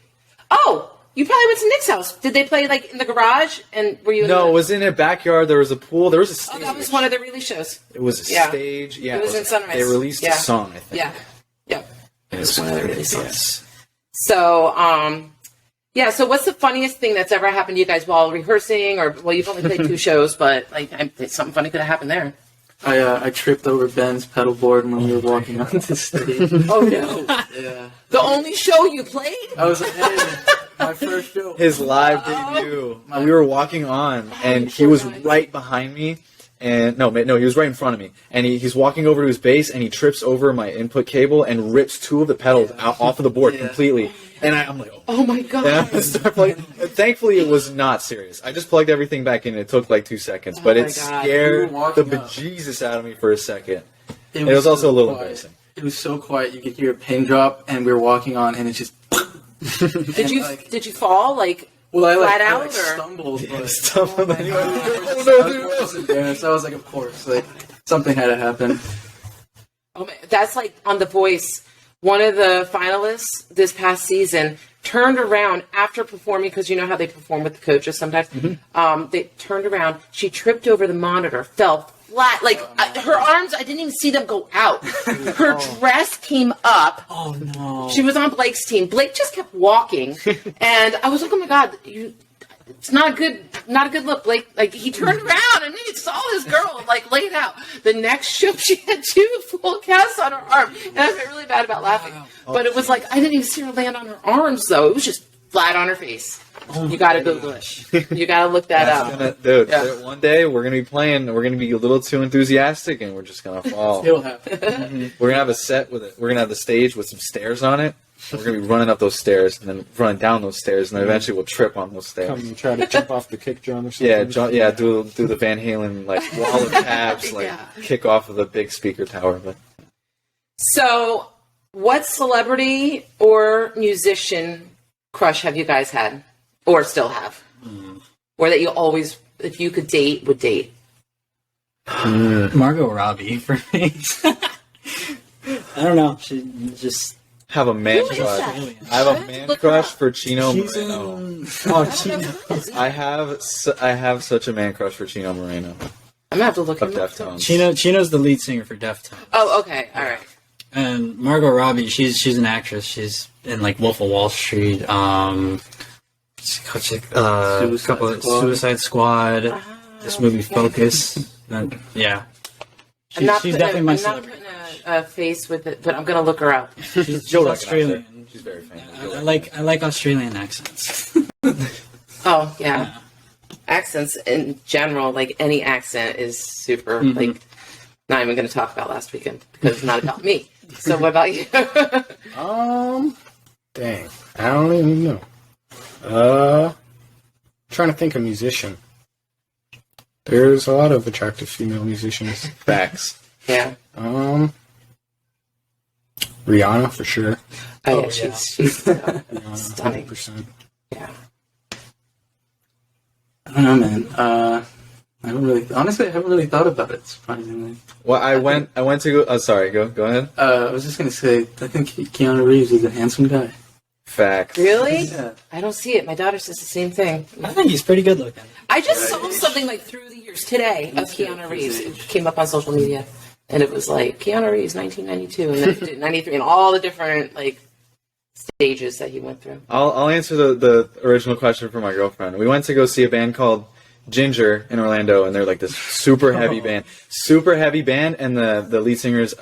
Oh, you probably went to Nick's house. Did they play in the garage? And were you? No, it was in a backyard. There was a pool. There was a stage. Oh, that was one of their release shows. It was a stage. Yeah, it was in Sunrise. They released a song, I think. Yeah. It was one of their release songs. So, so what's the funniest thing that's ever happened to you guys while rehearsing? Or, you've only played 2 shows, but something funny could have happened there. I tripped over Ben's pedal board when we were walking onto the stage. Oh no! Yeah. The only show you played? I was like, hey, my first show. His live debut. We were walking on, and he was right behind me. And no, he was right in front of me. And he's walking over to his bass, and he trips over my input cable and rips 2 of the pedals off of the board completely. And I'm like, oh my god! And I start playing. Thankfully, it was not serious. I just plugged everything back in. It took like 2 seconds, but it scared the bejesus out of me for a second. It was also a little embarrassing. It was so quiet. You could hear a pin drop, and we were walking on, and it just. Did you fall flat out or stumbled? Stumbled. Oh no, dude! So I was like, of course, something had to happen. Oh man, that's like on The Voice. One of the finalists this past season turned around after performing, because you know how they perform with the coaches sometimes. Mm-hmm. They turned around. She tripped over the monitor, fell flat. Her arms, I didn't even see them go out. Her dress came up. Oh, no. She was on Blake's team. Blake just kept walking. And I was like, oh, my God, it's not a good look. Blake, he turned around and he saw this girl, laid out. The next show, she had 2 full casts on her arm. And I felt really bad about laughing. But it was I didn't even see her land on her arms, though. It was just flat on her face. You got to Google it. You got to look that up. One day we're going to be playing, we're going to be a little too enthusiastic, and we're just going to fall. It'll happen. We're going to have a set with it. We're going to have the stage with some stairs on it. We're going to be running up those stairs and then running down those stairs, and then eventually we'll trip on those stairs. Come and try to jump off the kick drum or something. Do the Van Halen wall of tabs, kick off of the big speaker tower. But so, what celebrity or musician crush have you guys had, or still have, or that you always, if you could date, would date? Margot Robbie for me. I don't know. She just. Have a man Who is crush. that? I have a man crush for Chino Moreno. Chino. I have such a man crush for Chino Moreno. I'm gonna have to look Of him up. Deftones. Chino's the lead singer for Deftones. Oh, okay, all right. And Margot Robbie, she's an actress. She's in Wolf of Wall Street. Suicide Squad. This movie Focus. And, yeah. She's definitely my celebrity. I'm not putting a face with it, but I'm gonna look her up. She's Australian. She's very famous. I like Australian accents. Oh yeah. accents in general, like any accent is super, like, not even going to talk about last weekend because it's not about me. So what about you? Dang. I don't even know. Trying to think of musician. There's a lot of attractive female musicians. Facts. Yeah. Rihanna, for sure. Oh, yeah, she's Rihanna, stunning. 100%. Yeah. I don't know, man. I haven't really thought about it, surprisingly. Well, I went to go. Oh, sorry. Go ahead. I was just gonna say, I think Keanu Reeves is a handsome guy. Facts. Really? Yeah. I don't see it. My daughter says the same thing. I think he's pretty good looking. I just saw something like through the years today of Keanu Reeves. It came up on social media, and it was like Keanu Reeves, 1992, and then 93, and all the different like stages that he went through. I'll answer the original question for my girlfriend. We went to go see a band called Ginger in Orlando, and they're like this super heavy band, and the lead singer is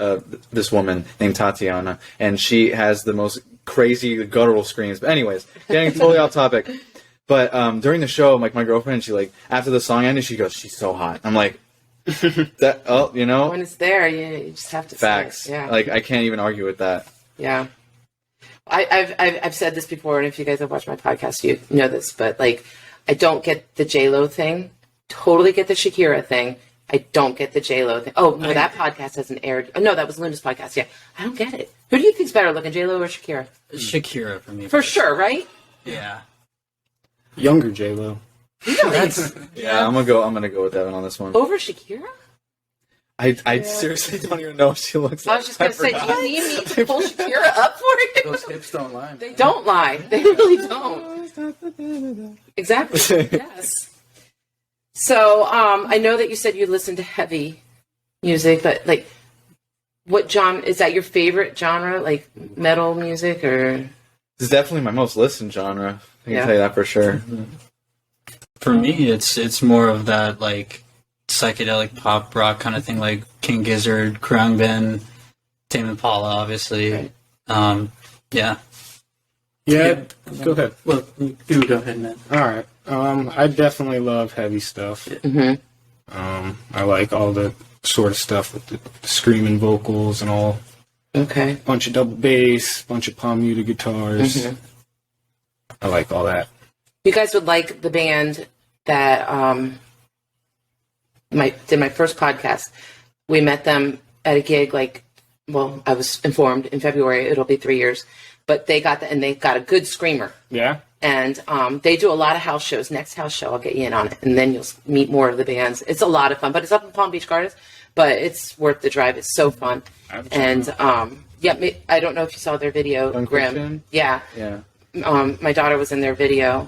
this woman named Tatiana, and she has the most crazy guttural screams. But anyways, getting totally off topic. But during the show, like my girlfriend, she like after the song ended, she goes, "She's so hot." I'm like, that When it's there, you just have to facts. say it. Yeah. Like I can't even argue with that. Yeah. I've said this before, and if you guys have watched my podcast, you know this, but like, I don't get the J-Lo thing. Totally get the Shakira thing. I don't get the J-Lo thing. Oh, no, that podcast hasn't aired. Oh, no, that was Linda's podcast. Yeah. I don't get it. Who do you think's better looking, J-Lo or Shakira? Shakira for me. For sure, right? Yeah. Younger J-Lo. Really? Yeah, I'm gonna go with Devon on this one. Over Shakira? I seriously don't even know what she looks like. I was just going to say, do you need me to pull Shakira up for you? Those hips don't lie. They don't lie. They really don't. Exactly. Yes. So, I know that you said you listen to heavy music, but like, what genre is that? Your favorite genre, like metal music, or? It's definitely my most listened genre. I can tell you that for sure. For me, it's more of that like psychedelic pop rock kind of thing, like King Gizzard, Khruangbin, Tame Impala, obviously. Right. Yeah. Yeah, go ahead. Well, you go ahead, man. All right. I definitely love heavy stuff. Mm-hmm. I like all the sort of stuff with the screaming vocals and all. Okay. Bunch of double bass, bunch of palm muted guitars. Mm-hmm. I like all that. You guys would like the band that did my first podcast. We met them at a gig, I was informed in February it'll be 3 years, but they got a good screamer. Yeah? And they do a lot of house shows. Next house show, I'll get you in on it, and then you'll meet more of the bands. It's a lot of fun, but it's up in Palm Beach Gardens, but it's worth the drive. It's so fun. And I don't know if you saw their video, Grim. Yeah. Yeah. My daughter was in their video,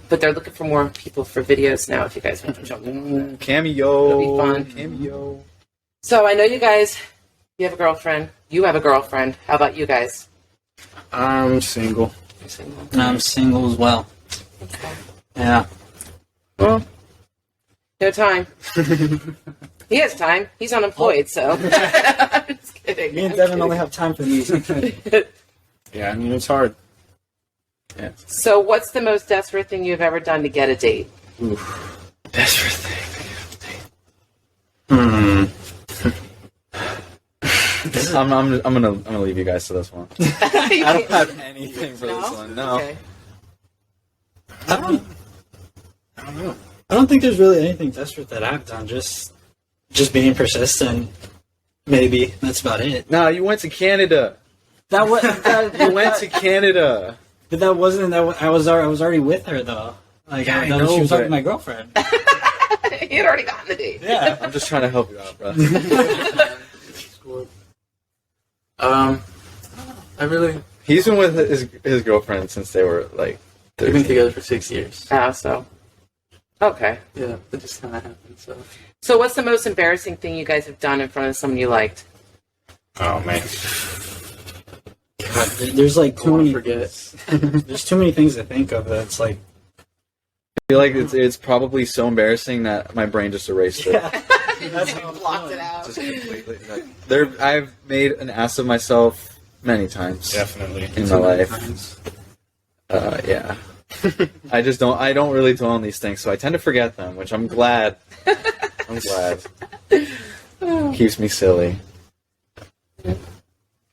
but they're looking for more people for videos now. If you guys want to jump in, Cameo. it'll be fun. Cameo. So I know you guys. You have a girlfriend. You have a girlfriend. How about you guys? I'm single. You're single. And I'm single as well. Okay. Yeah. Well, no time. He has time. He's unemployed, so. I'm just kidding. Me and Devon only have time for music. Yeah, I mean, it's hard. Yeah. So, what's the most desperate thing you've ever done to get a date? Desperate thing. I'm gonna leave you guys to this one. I don't have anything for this one. No. Okay. I don't know. I don't think there's really anything desperate that I've done. Just being persistent. Maybe that's about it. No, you went to Canada. You You went to Canada. But that wasn't that. I was already with her though. Like Yeah, I she know, was but- already my girlfriend. He had already gotten the date. Yeah. I'm just trying to help you out, bro. He's been with his girlfriend since they were like. We've been together for 6 years. So. Okay. Yeah, it just kind of happened. So, what's the most embarrassing thing you guys have done in front of someone you liked? Oh, man. God, there's like too many. Forget. There's too many things to think of. That's like. I feel like it's probably so embarrassing that my brain just erased it. That's Blocked it out. Just completely. I've made an ass of myself many times Definitely. in my life. Yeah. I don't really dwell on these things, so I tend to forget them, which I'm glad. I'm glad. Keeps me silly.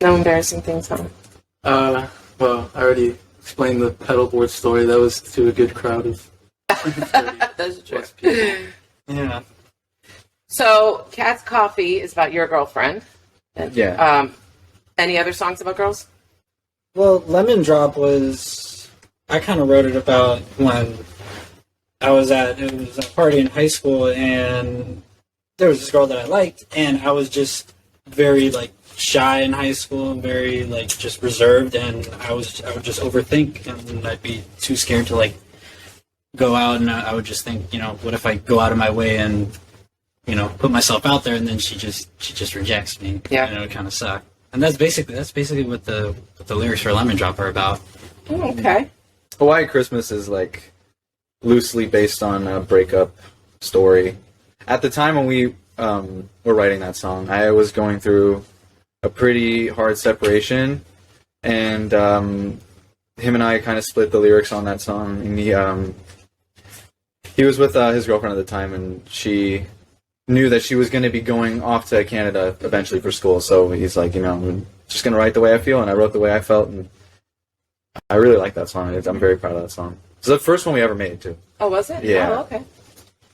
No embarrassing things, huh? Well, I already explained the pedalboard story. That was to a good crowd of 30 That's true. plus people. Yeah. So, Cat's Coffee is about your girlfriend. Yeah. Any other songs about girls? Well, Lemon Drop was, I kind of wrote it about when it was a party in high school, and there was this girl that I liked, and I was just very, like, shy in high school, and very, like, just reserved, and I would just overthink, and I'd be too scared to, like, go out, and I would just think, you know, what if I go out of my way and, you know, put myself out there, and then she just rejects me. Yeah. And it would kind of suck. And that's basically what the lyrics for Lemon Drop are about. Oh, okay. Hawaii Christmas is like loosely based on a breakup story. At the time when we were writing that song, I was going through a pretty hard separation, and him and I kind of split the lyrics on that song. And he was with his girlfriend at the time, and she knew that she was going to be going off to Canada eventually for school. So he's like, you know, I'm just going to write the way I feel, and I wrote the way I felt, and I really like that song. I'm very proud of that song. It's the first one we ever made, too. Oh, was it? Yeah. Oh, okay.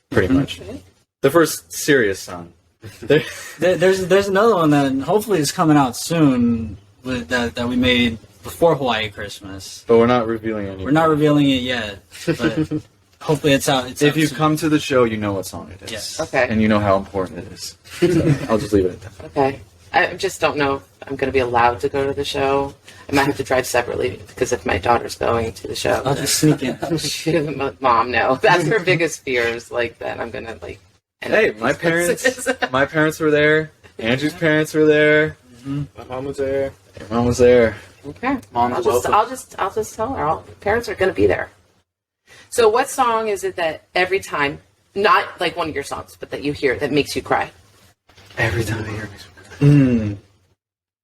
Pretty much. Okay. The first serious song. There's another one that hopefully is coming out soon that we made before Hawaii Christmas. But we're not revealing anything. We're not revealing it yet, but hopefully it's out. If you come to the show, you know what song it is. Yes. Okay. And you know how important it is. So I'll just leave it at that. Okay. I just don't know if I'm going to be allowed to go to the show. I might have to drive separately because if my daughter's going to the show, I'll just sneak in. Mom, no. That's her biggest fears, like that I'm going to, like... Hey, my parents were there. Andrew's parents were there. My mom was there. Your mom was there. Okay. Mom's welcome. I'll just tell her. Parents are going to be there. So what song is it that every time, not like one of your songs, but that you hear that makes you cry? Every time I hear music.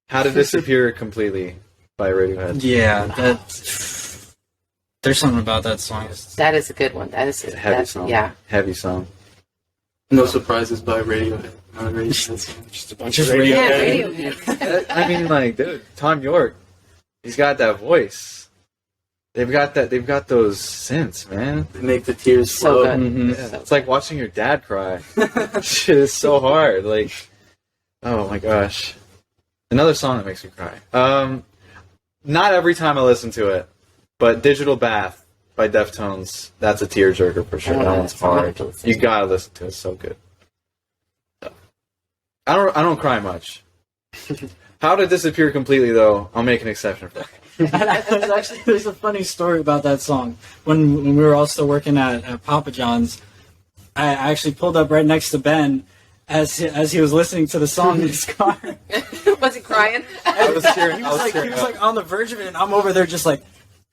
How to Disappear Completely by Radiohead. Yeah, there's something about that song. That is a good one. That is It's a heavy song. Yeah. Heavy song. No Surprises by Radiohead. Not a Radiohead song. Just a bunch Just of Yeah, Radiohead. Radiohead. I mean, like, dude, Tom York, he's got that voice. They've got those synths, man. They make the tears So flow. good. Mm-hmm. So It's like watching your dad cry. Shit is so hard. Like, oh my gosh. Another song that makes me cry. Not every time I listen to it, but Digital Bath by Deftones, that's a tearjerker for sure. Oh, That one's that's one I have hard. to listen You to. gotta listen to it. It's so good. I don't cry much. How to Disappear Completely, though, I'll make an exception for. There's a funny story about that song. When we were all still working at Papa John's, I actually pulled up right next to Ben as he was listening to the song in his car. Was he crying? I was tearing. He I was was like tearing up. on the verge of it, and I'm over there just like.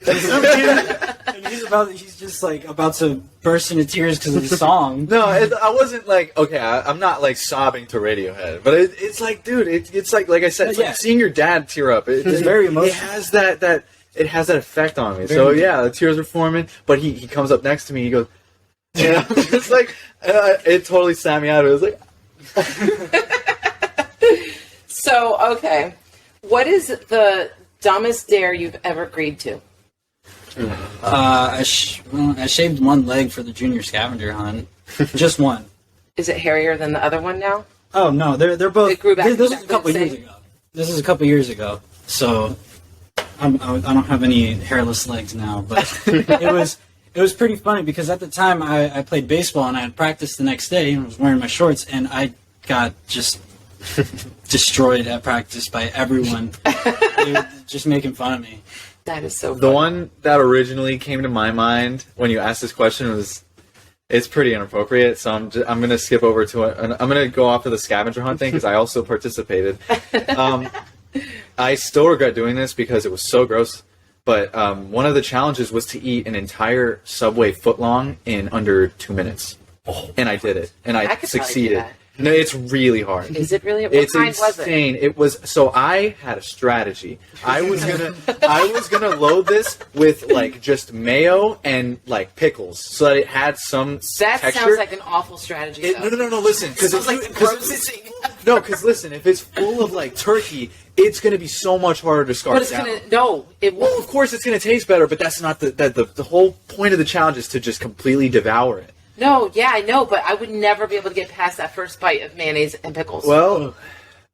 and he's just like about to burst into tears because of the song. No, I wasn't like, okay, I'm not like sobbing to Radiohead, but it's like, dude, it's like I said, it's Yeah. like seeing your dad tear up. It's very emotional. It has that effect on me. So yeah, the tears are forming, but he comes up next to me, he goes, yeah, it's like, it totally sat me out. It was like, So, okay. What is the dumbest dare you've ever agreed to? I shaved one leg for the junior scavenger hunt. Just one. Is it hairier than the other one now? Oh no, they're both. It grew back This was a exactly couple the years same? ago. This is a couple years ago. So I don't have any hairless legs now, but it was pretty funny because at the time I played baseball and I had practice the next day and I was wearing my shorts and I got just destroyed at practice by everyone. They were just making fun of me. That is so the funny. one that originally came to my mind when you asked this question was, it's pretty inappropriate, so I'm going to skip over to it, and I'm going to go off to the scavenger hunt thing because I also participated. I still regret doing this because it was so gross, but one of the challenges was to eat an entire Subway footlong in under 2 minutes. And I did it, and I I could probably do succeeded. that. No, it's really hard. Is it really? What It's kind was it? insane. It was so I had a strategy. I was gonna load this with like just mayo and like pickles, so that it had some That texture. sounds like an awful strategy. No, listen, because listen, if it's full of like turkey, it's gonna be so much harder to scarf But it's down. gonna no. It Well, won't. of course it's gonna taste better, but that's not the whole point of the challenge is to just completely devour it. No, yeah, I know, but I would never be able to get past that first bite of mayonnaise and pickles. Well,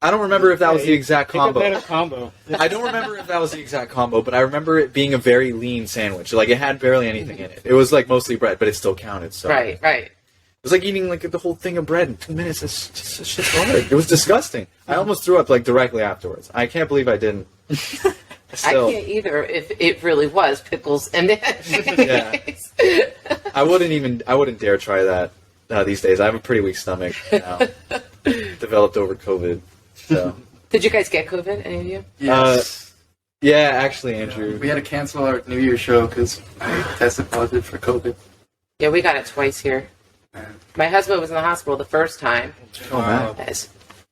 I don't remember if that was the exact Pick a combo. better combo. I don't remember if that was the exact combo, but I remember it being a very lean sandwich. Like, it had barely anything in it. It was, like, mostly bread, but it still counted. So. right. It was like eating, like, the whole thing of bread in 2 minutes. It's just hard. It was disgusting. I almost threw up, like, directly afterwards. I can't believe I didn't. Still. I can't either if it really was pickles and mayonnaise. Yeah. I wouldn't dare try that these days. I have a pretty weak stomach now. Developed over COVID. So. Did you guys get COVID, any of you? Yes. Yeah, actually, Andrew. We had to cancel our New Year's show because I tested positive for COVID. Yeah, we got it twice here. My husband was in the hospital the first time. Oh, man.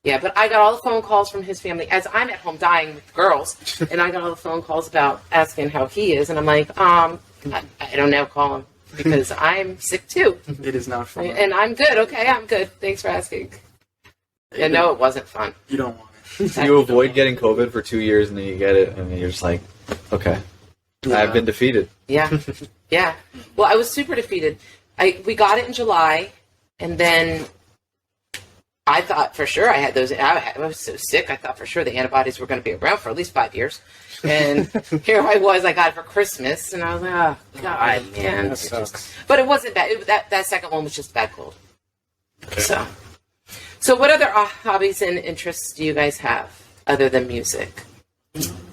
Yeah, but I got all the phone calls from his family as I'm at home dying with girls, and I got all the phone calls about asking how he is, and I'm like, I don't know, call him because I'm sick too, It is not fun. and I'm good. Okay, I'm good. Thanks for asking. Yeah, no, it wasn't fun. You don't want it. You avoid getting COVID for 2 years, and then you get it, and you're just like, okay, I've been defeated. Yeah, yeah. Well, I was super defeated. We got it in July, and then I thought for sure I had those. I was so sick. I thought for sure the antibodies were going to be around for at least 5 years. And here I was. I got it for Christmas, and I was like, oh God, man. That sucks. But it wasn't bad. That second one was just bad cold. So what other hobbies and interests do you guys have other than music?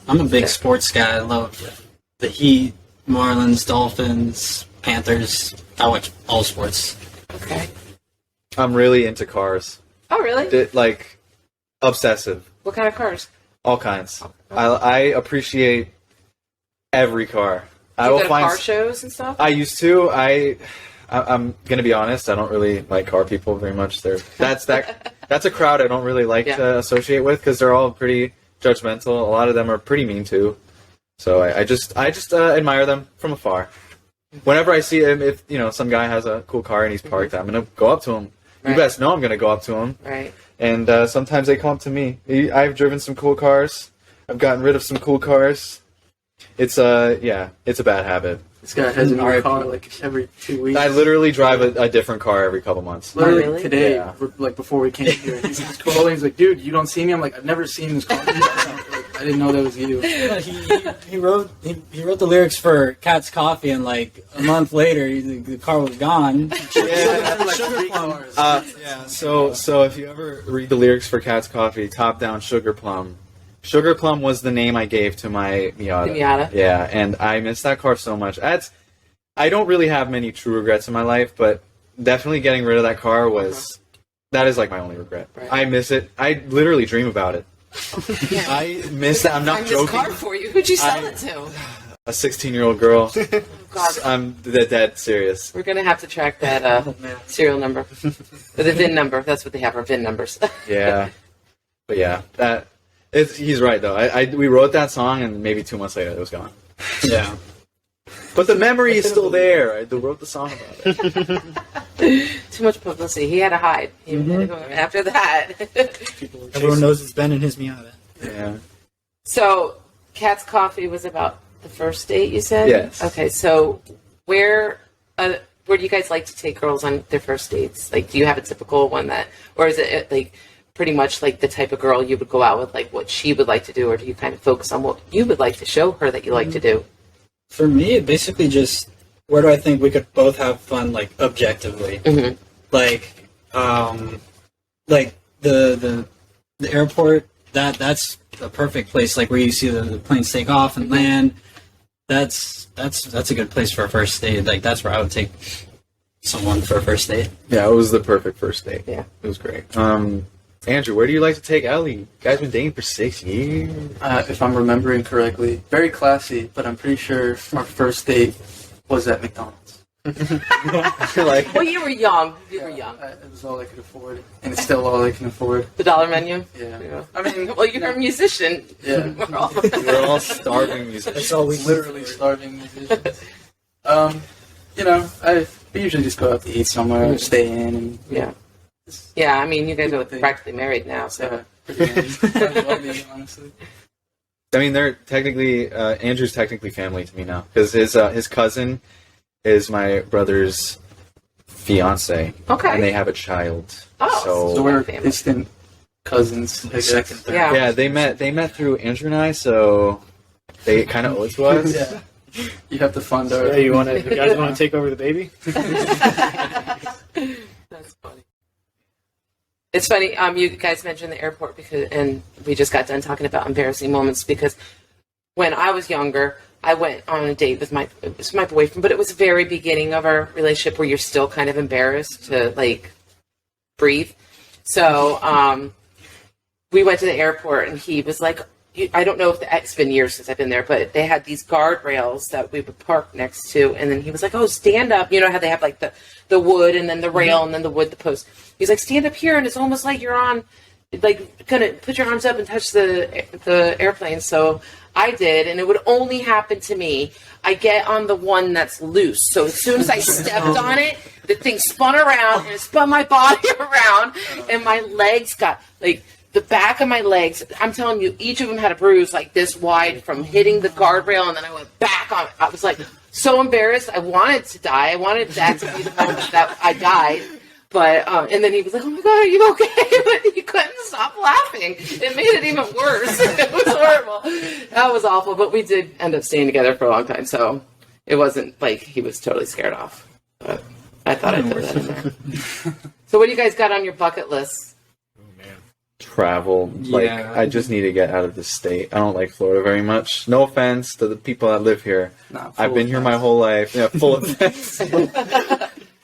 I'm a big sports guy. I love the Heat, Marlins, Dolphins, Panthers. I watch all sports. Okay. I'm really into cars. Oh, really? Like, obsessive. What kind of cars? All kinds. I appreciate every car. I You will go to find. car shows and stuff? I used to. I'm gonna be honest. I don't really like car people very much. That's a crowd I don't really like to associate with because they're all pretty judgmental. A lot of them are pretty mean too. So I just admire them from afar. Whenever I see him, if some guy has a cool car and he's parked, I'm gonna go up to him. You Right. best know I'm gonna go up to him. Right. And sometimes they come up to me. I've driven some cool cars. I've gotten rid of some cool cars. It's a bad habit. This guy has a new RIP. car like every 2 weeks. I literally drive a different car every couple months. Literally Oh, really? today, Yeah. like before we came here, he's just calling. He's like, "Dude, you don't see me?" I'm like, "I've never seen this car." Like, I didn't know that was you. He wrote the lyrics for Cat's Coffee, and like a month later, the car was gone. Yeah. Like 3 cars. Yeah. So if you ever read the lyrics for Cat's Coffee, top down Sugar Plum. Sugar Plum was the name I gave to my Miata. The Miata? Yeah, and I miss that car so much. I don't really have many true regrets in my life, but definitely getting rid of that car that is like my only regret. Right. I miss it. I literally dream about it. I miss that. I'm not Find joking. this car for you. Who'd you sell it to? A 16-year-old girl. God, I'm dead serious. we're gonna have to track that serial number, or the VIN number. That's what they have, our VIN numbers. Yeah, but yeah, he's right though. We wrote that song and maybe 2 months later it was gone. Yeah. But the memory is still there. I wrote the song about it. Too much publicity. He had to hide. He had to go after that. Everyone knows it's Ben and his Miata. Yeah. So, Cat's Coffee was about the first date, you said? Yes. Okay, so where do you guys like to take girls on their first dates? Like, do you have a typical one or is it like pretty much like the type of girl you would go out with, like what she would like to do, or do you kind of focus on what you would like to show her that you like to do? For me, it basically just where do I think we could both have fun, like objectively, Mm-hmm. like the airport. That's a perfect place, like where you see the planes take off and land. That's a good place for a first date. Like that's where I would take someone for a first date. Yeah, it was the perfect first date. Yeah. It was great. Andrew, where do you like to take Ellie? You guys been dating for 6 years. If I'm remembering correctly, very classy, but I'm pretty sure our first date was at McDonald's. Like, Well, you were young. You were young. It was all I could afford, and it's still all I can afford. The dollar menu? Yeah. I mean, well, you're a musician. Yeah. we're all starving musicians. That's all we Literally starving musicians. We usually just go out to eat somewhere, or stay in, and Yeah. Yeah, I mean, you guys are practically married now, so. honestly. I mean, they're technically Andrew's technically family to me now because his cousin is my brother's fiance. Okay. And they have a child. Oh, So we're family. distant cousins. I guess. Second, third. Yeah. Yeah, they met through Andrew and I, so they kind of owe it to us. Yeah. You have to fund our. Yeah, you guys want to take over the baby? That's funny. It's funny. You guys mentioned the airport and we just got done talking about embarrassing moments because when I was younger, I went on a date with my boyfriend, but it was the very beginning of our relationship where you're still kind of embarrassed to like breathe. So we went to the airport and he was like, I don't know if it's been years since I've been there, but they had these guardrails that we would park next to. And then he was like, oh, stand up. You know how they have like the wood and then the rail and then the wood, the post. He's like, stand up here. And it's almost like you're on, like, gonna put your arms up and touch the airplane. So I did. And it would only happen to me. I get on the one that's loose. So as soon as I stepped on it, the thing spun around and it spun my body around. And my legs got like, the back of my legs, I'm telling you, each of them had a bruise like this wide from hitting the guardrail, and then I went back on it. I was like so embarrassed. I wanted to die. I wanted that to be the moment that I died. But, and then he was like, oh my God, are you okay? But he couldn't stop laughing. It made it even worse. It was horrible. That was awful. But we did end up staying together for a long time. So it wasn't like he was totally scared off. But I thought I'd throw that in there. So what do you guys got on your bucket list? Travel. Like, Yeah. I just need to get out of the state. I don't like Florida very much. No offense to the people that live here. Nah, I've been here my whole life. Yeah, full offense.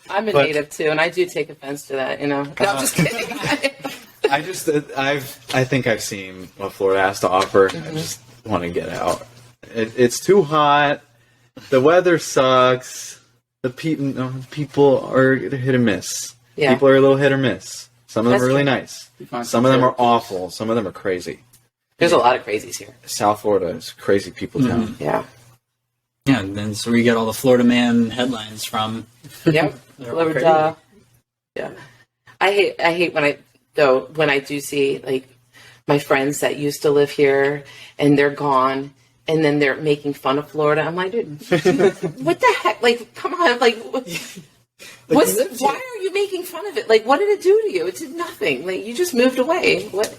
I'm a native too, and I do take offense to that. No, I'm just kidding. I think I've seen what Florida has to offer. I just want to get out. It's too hot. The weather sucks. The people are hit or miss. Yeah. People are a little hit or miss. Some of them That's are really true. nice. Some of them are awful. Some of them are crazy. There's a lot of crazies here. South Florida is crazy people town. Yeah. Yeah, and then so we get all the Florida Man headlines from. Yep. They're Florida. Yeah. I hate when I do see like my friends that used to live here and they're gone and then they're making fun of Florida. I'm like, dude, what the heck? Like, come on, like. Why are you making fun of it? Like, what did it do to you? It did nothing. Like, you just moved away. What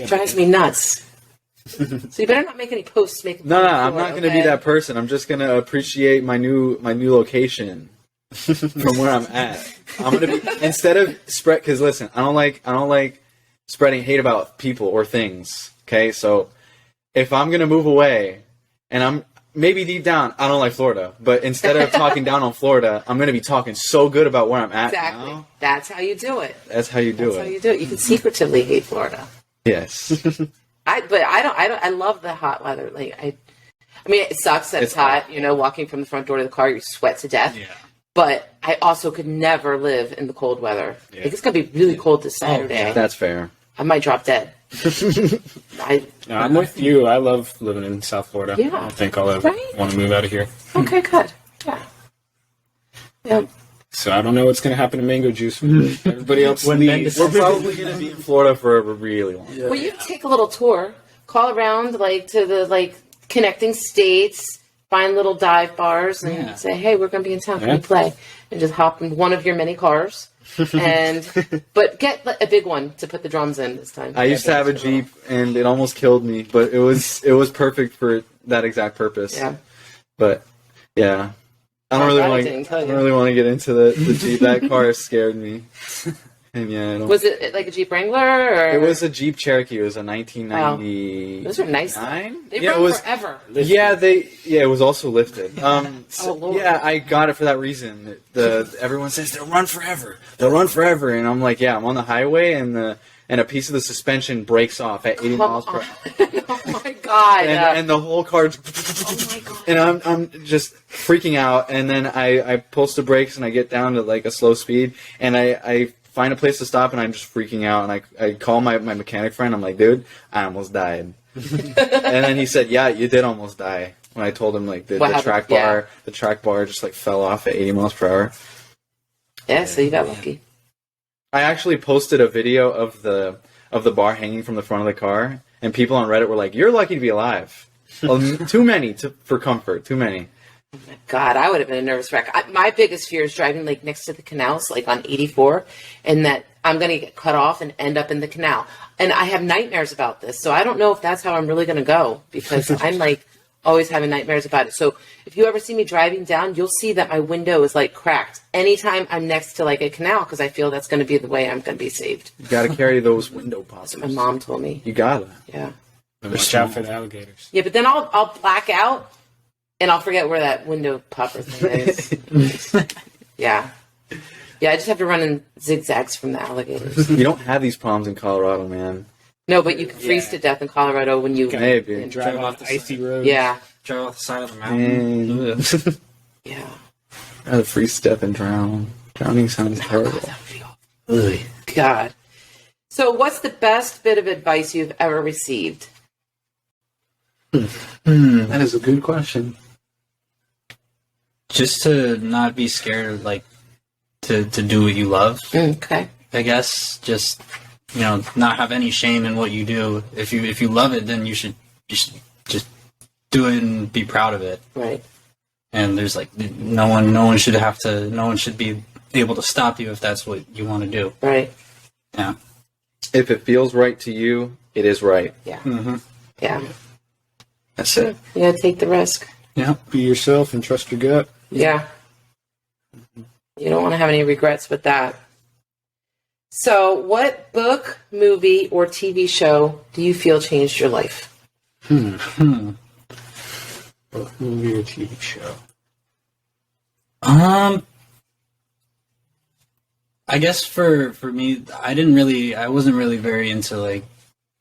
drives me nuts? So you better not make any posts making No, fun of I'm Florida, not going to be okay? that person. I'm just going to appreciate my new location from where I'm at. I'm going to be instead of spread because listen, I don't like spreading hate about people or things. Okay, so if I'm going to move away and I'm maybe deep down, I don't like Florida, but instead of talking down on Florida, I'm going to be talking so good about where I'm at. Exactly. Now. That's how you do it. That's how you do That's how you do it. You can secretively hate Florida. Yes. I love the hot weather. Like I mean, it sucks that it's hot. You know, walking from the front door to the car, you sweat to death. Yeah. But I also could never live in the cold weather. Yeah. Like, it's gonna be really cold this Saturday. That's fair. I might drop dead. No, I'm with you. I love living in South Florida. Yeah. I don't think I'll ever Right? want to move out of here. Okay, good. Yeah. Yeah. So I don't know what's going to happen to Mango Juice when everybody else When leaves. We're probably going to be in Florida for a really long time. Yeah. Well, you take a little tour, call around like to the like connecting states, find little dive bars, and Yeah. say, "Hey, we're going to be in town. Can Yeah. we play?" And just hop in one of your many cars, but get a big one to put the drums in this time. I used to have a Jeep, and it almost killed me, but it was perfect for that exact purpose. Yeah. But yeah, I don't Oh, really that I want. didn't tell I you. don't really want to get into the Jeep. That car scared me. And yeah, I don't. Was it like a Jeep Wrangler or? It was a Jeep Cherokee. It was a 1990. Those are nice. They Yeah, run it was. forever. Yeah, it was also lifted. Oh, Lord. Yeah, I got it for that reason. Everyone says they'll run forever. They'll run forever, and I'm like, yeah, I'm on the highway, and and a piece of the suspension breaks off at 80 miles per hour. Oh my god! And the whole car's... Oh my god! And I'm just freaking out, and then I pulse the brakes, and I get down to like a slow speed, and I find a place to stop, and I'm just freaking out, and I call my mechanic friend. I'm like, dude, I almost died. And then he said, yeah, you did almost die. When I told him like the track bar just like fell off at 80 miles per hour. Yeah, so you got lucky. I actually posted a video of the bar hanging from the front of the car, and people on Reddit were like, "You're lucky to be alive." Well, too many for comfort. Too many. Oh my god, I would have been a nervous wreck. My biggest fear is driving like next to the canals, like on 84, and that I'm going to get cut off and end up in the canal. And I have nightmares about this, so I don't know if that's how I'm really going to go, because I'm like always having nightmares about it. So if you ever see me driving down, you'll see that my window is like cracked anytime I'm next to like a canal, because I feel that's going to be the way I'm going to be saved. You got to carry those window poppers. That's what my mom told me. You gotta. Yeah. Watch out for the alligators. Yeah, but then I'll black out and I'll forget where that window popper thing is. Yeah. Yeah, I just have to run in zigzags from the alligators. You don't have these problems in Colorado, man. No, but you can freeze to death in Colorado when you Maybe. Drive off the icy road. Yeah. Drive off the side of the mountain. Yeah. Rather freeze to death and drown. Drowning sounds terrible. Ugh. God. So what's the best bit of advice you've ever received? That is a good question. Just to not be scared, like, to do what you love. Okay. I guess just, not have any shame in what you do. If you love it, then you should just do it and be proud of it. Right. And there's like no one should be able to stop you if that's what you want to do. Right. Yeah. If it feels right to you, it is right. Yeah. Mm-hmm. Yeah. That's it. You gotta take the risk. Yeah. Be yourself and trust your gut. Yeah. You don't want to have any regrets with that. So, what book, movie, or TV show do you feel changed your life? Book, movie, or TV show. I guess for me, I wasn't really very into like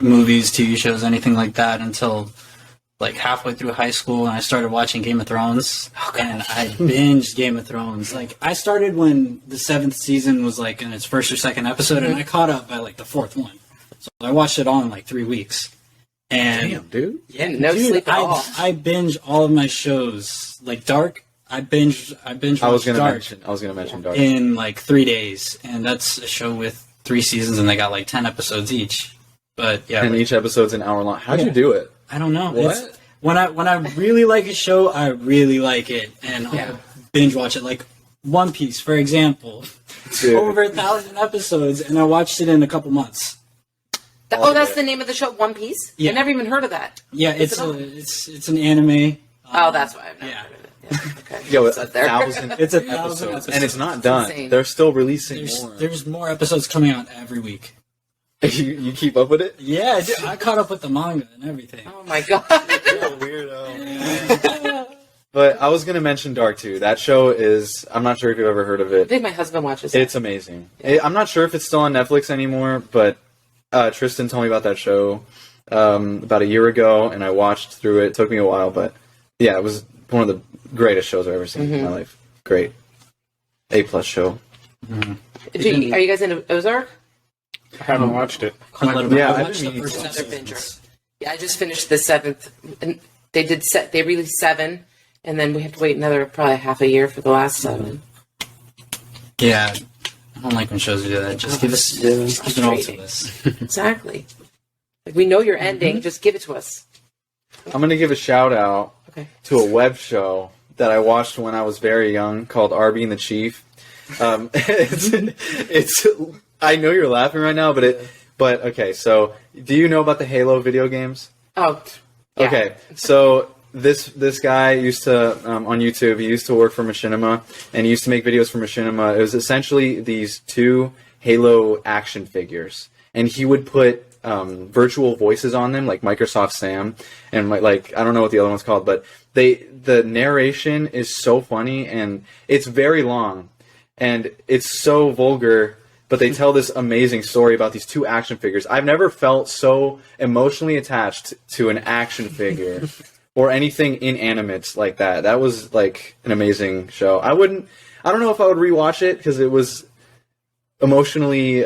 movies, TV shows, anything like that until like halfway through high school, and I started watching Game of Thrones, and I binged Game of Thrones. Like, I started when the 7th season was like in its first or second episode, and I caught up by like the 4th one. So I watched it all in like 3 weeks. And Damn, dude. Yeah, no sleep at all. I binge all of my shows. Like Dark, I binge I was gonna mention Dark in like 3 days, and that's a show with 3 seasons, and they got like 10 episodes each. But yeah, and each episode's an hour long. How'd you do it? I don't know. What? When I really like a show, I really like it, and I'll binge watch it. Like One Piece, for example, Dude. over 1,000 episodes, and I watched it in a couple months. That's the name of the show, One Piece? Yeah. I never even heard of that. Yeah, it's an anime. That's why I've never heard of it. Yeah. Okay. Yo, It's up there. 1,000 It's 1,000 episodes, episodes, and it's not done. insane. They're still releasing more. There's more episodes coming out every week. you keep up with it? Yeah, dude, I caught up with the manga and everything. Oh my god. You're a weirdo. But I was gonna mention Dark too. That show is, I'm not sure if you've ever heard of I it. think my husband watches it. It's amazing. I'm not sure if it's still on Netflix anymore, but Tristan told me about that show about a year ago, and I watched through it. It took me a while, but yeah, it was one of the greatest shows I've ever seen in my life. Great. A+ show. Are you guys into Ozark? I haven't watched it. Yeah, I I've watched been the meaning first to. Another episodes. binger. Yeah, I just finished the 7th. And they released 7, and then we have to wait another probably half a year for the last 7. Yeah, I don't like when shows do that. Just give it all to us. Exactly. Like, we know your ending. Just give it to us. I'm gonna give a shout out Okay. to a web show that I watched when I was very young called Arby and the Chief. It's I know you're laughing right now, but okay. So, do you know about the Halo video games? Oh, yeah. Okay, so this guy used to on YouTube. He used to work for Machinima, and he used to make videos for Machinima. It was essentially these 2 Halo action figures, and he would put virtual voices on them, like Microsoft Sam, and like I don't know what the other one's called, but the narration is so funny, and it's very long, and it's so vulgar but they tell this amazing story about these two action figures. I've never felt so emotionally attached to an action figure or anything inanimate like that. That was like an amazing show. I don't know if I would rewatch it because it was emotionally,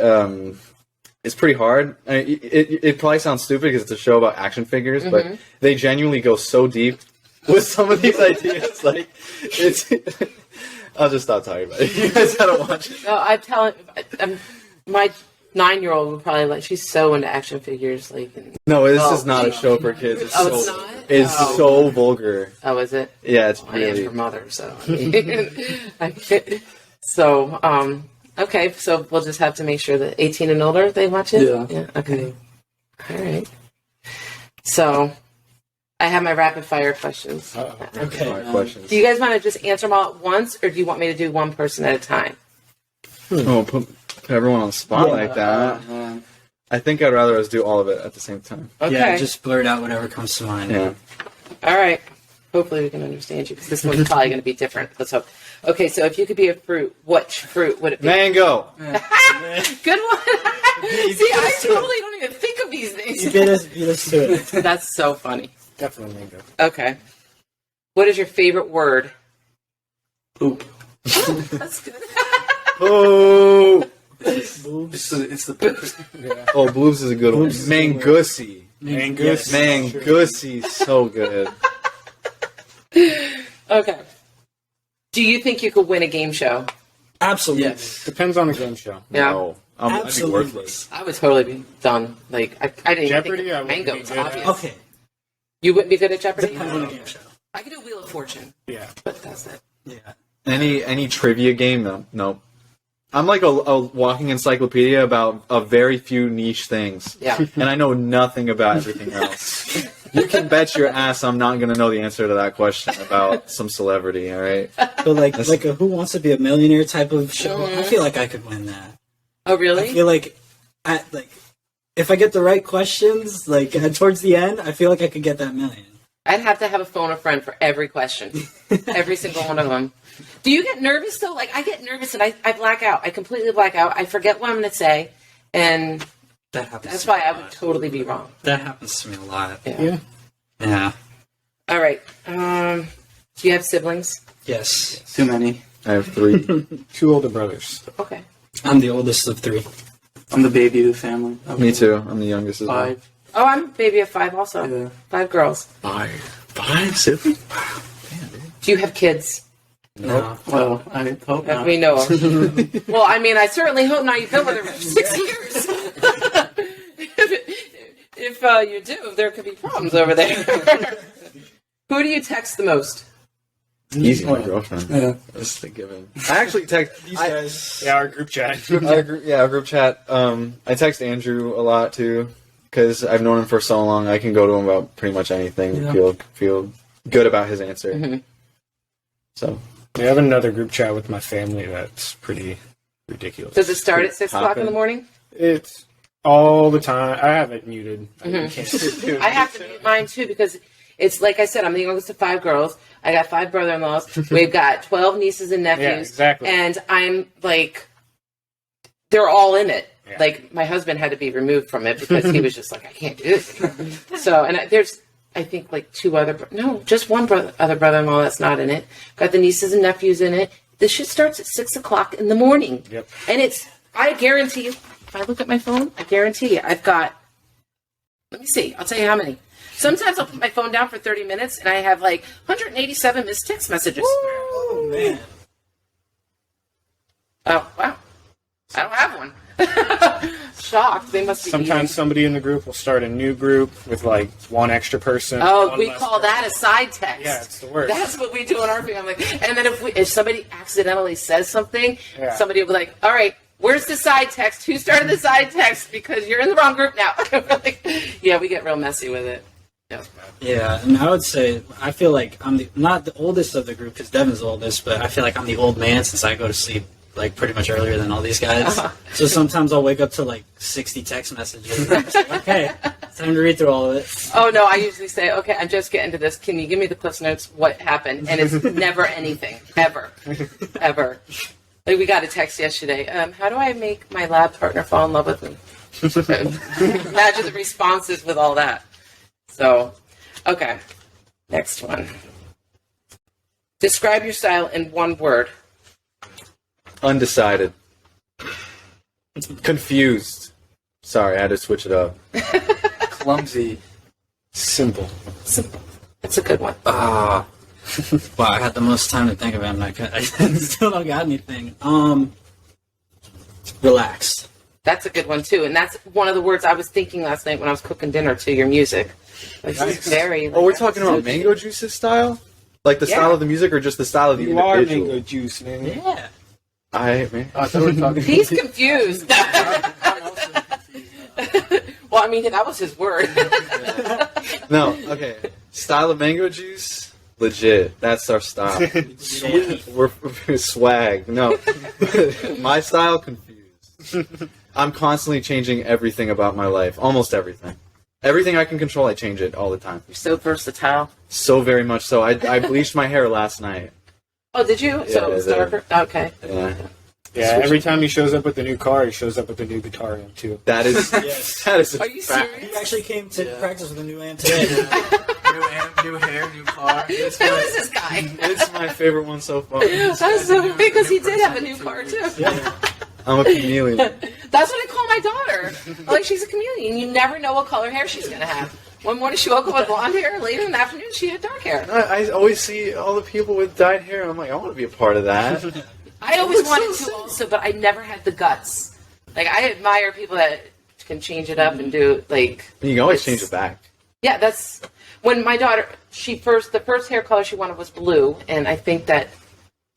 it's pretty hard. I mean, it probably sounds stupid because it's a show about action figures, but they genuinely go so deep with some of these ideas. Like, it's... I'll just stop talking about it. You guys gotta watch it. No, my 9-year-old would probably like. She's so into action figures. Like, No, this is not a show for kids. It's it's not. It's so vulgar. Oh, is it? Yeah, it's I am really. her mother, so. Okay, so we'll just have to make sure that 18 and older they watch it. Yeah. Okay. All right. So, I have my rapid fire questions. Okay. My questions. Do you guys want to just answer them all at once, or do you want me to do one person at a time? Oh, put everyone on the spot like that. I think I'd rather us do all of it at the same time. Okay. Yeah, just blurt out whatever comes to mind. Yeah. All right. Hopefully we can understand you, because this one's probably going to be different. Let's hope. Okay, so if you could be a fruit, which fruit would it be? Mango. Good one. See, I totally don't even think of these things. You beat us to it. That's so funny. Definitely mango. Okay. What is your favorite word? Poop. That's good. Oh. It's the perfect. Oh, Bloobs is a good one. Bloobs. Mangussy. Mangoose. Mangussy, so good. Okay. Do you think you could win a game show? Absolutely. Yes. Depends on the game show. Yeah. No. I'd be Absolutely. worthless. I would totally be done. Like, I didn't Jeopardy, even I think wouldn't of be mangoes, good at. obvious. Okay. You wouldn't be good at Jeopardy? Depends on the game show. I could do Wheel of Fortune, Yeah. but that's it. Yeah. Any trivia game? No. Nope. I'm like a walking encyclopedia about a very few niche things. Yeah. And I know nothing about everything else. You can bet your ass I'm not going to know the answer to that question about some celebrity, all right? So like a Who Wants to Be a Millionaire type of show, I feel like I could win that. Oh, really? I feel like, if I get the right questions, towards the end, I feel like I could get that million. I'd have to have a phone a friend for every question. Every single one of them. Do you get nervous, though? Like, I get nervous and I black out. I completely black out. I forget what I'm going to say. And That happens. that's to me why a I lot. would totally be wrong. That happens to me a lot. Yeah. Yeah. All right. Do you have siblings? Yes. Too many. I have 3. 2 older brothers. Okay. I'm the oldest of 3. I'm the baby of the family. Me too. I'm the youngest as well. 5. Oh, I'm a baby of 5 also. Yeah. 5 girls. 5 siblings? Do you have kids? No. Well, I hope That not. we know of. Well, I mean, I certainly hope not. You've been with her for 6 years. if you do, there could be problems over there. Who do you text the most? Easy, my girlfriend. Yeah. That's the given. I actually text These guys. Yeah, our group chat. our group chat. I text Andrew a lot too because I've known him for so long. I can go to him about pretty much anything. Yeah. Feel good about his answer. Mhm. So I have another group chat with my family that's pretty ridiculous. Does it start at 6 o'clock in the morning? It's all the time. I have it muted. I can't do it. I have to mute mine too because it's like I said, I'm the youngest of 5 girls. I got 5 brother-in-laws. We've got 12 nieces and nephews. Yeah, exactly. And I'm like, they're all in it. Yeah. Like, my husband had to be removed from it because he was just like, I can't do this. So, and there's, I think, like 2 other, no, just one other brother-in-law that's not in it. Got the nieces and nephews in it. This shit starts at 6 o'clock in the morning. Yep. And I guarantee you, if I look at my phone, I guarantee you, I've got, let me see, I'll tell you how many. Sometimes I'll put my phone down for 30 minutes and I have like 187 missed text messages. Oh, man. Oh, wow. I don't have one. Shocked. They must be Sometimes somebody in the group will start a new group with like 1 extra person. Oh, one we less call person. that a side text. Yeah, it's the worst. That's what we do in our family. And then if somebody accidentally says something, Yeah. somebody will be like, all right, where's the side text? Who started the side text? Because you're in the wrong group now. Yeah, we get real messy with it. Yeah. Yeah, and I would say I feel like I'm not the oldest of the group because Devon's the oldest, but I feel like I'm the old man since I go to sleep like pretty much earlier than all these guys. So sometimes I'll wake up to like 60 text messages. And I'm just like, okay, it's time to read through all of it. Oh, no, I usually say, okay, I'm just getting to this. Can you give me the Cliff Notes? What happened? And it's never anything. Ever. Ever. Like, we got a text yesterday. How do I make my lab partner fall in love with me? Imagine the responses with all that. So, okay. Next one. Describe your style in one word. Undecided. Confused. Sorry, I had to switch it up. Clumsy. Simple. Simple. That's a good one. Wow, I had the most time to think of it, and I still don't got anything. Relaxed. That's a good one, too. And that's one of the words I was thinking last night when I was cooking dinner to your music. Like, Nice. very... Oh, we're talking about Mango Juice's style? Like the style of the music or just the style of the You are individual? Mango Juice, man. Yeah. I thought we were talking. He's confused. Well, I mean, that was his word. No, okay. Style of Mango Juice? Legit. That's our style. We're swag. No. My style? Confused. I'm constantly changing everything about my life. Almost everything. Everything I can control, I change it all the time. You're so versatile. So very much so. I bleached my hair last night. Oh, did you? Yeah, So it was I did. darker? Okay. Yeah. Yeah, every time he shows up with a new car, he shows up with a new guitar amp, too. That is... Yes. That is a Are you fact. serious? He actually came to practice with a new amp today. New amp, new hair, new car. Who is this guy? It's my favorite one so far. That's so, because he did have a new car, too. Yeah. I'm a chameleon. That's what I call my daughter. Like, she's a chameleon. You never know what color hair she's going to have. One morning she woke up with blonde hair. Later in the afternoon, she had dark hair. I always see all the people with dyed hair. I'm like, I want to be a part of that. I always wanted to also, but I never had the guts. Like, I admire people that can change it up and do, like... You can always it's- change it back. Yeah, that's... When my daughter, the first hair color she wanted was blue, and I think that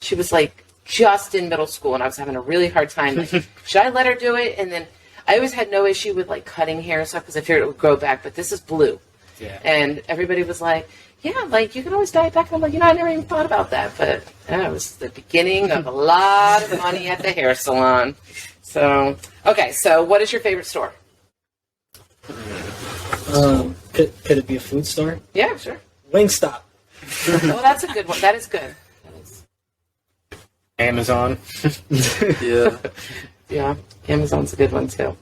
she was, like, just in middle school, and I was having a really hard time. Like, should I let her do it? And then I always had no issue with, like, cutting hair and stuff, because I figured it would grow back, but this is blue. Yeah. And everybody was like, yeah, like, you can always dye it back. And I'm like, I never even thought about that. But it was the beginning of a lot of money at the hair salon. So, okay, so what is your favorite store? Could it be a food store? Yeah, sure. Wingstop. Well, that's a good one. That is good. That is, Amazon. Yeah. yeah, Amazon's a good one, too.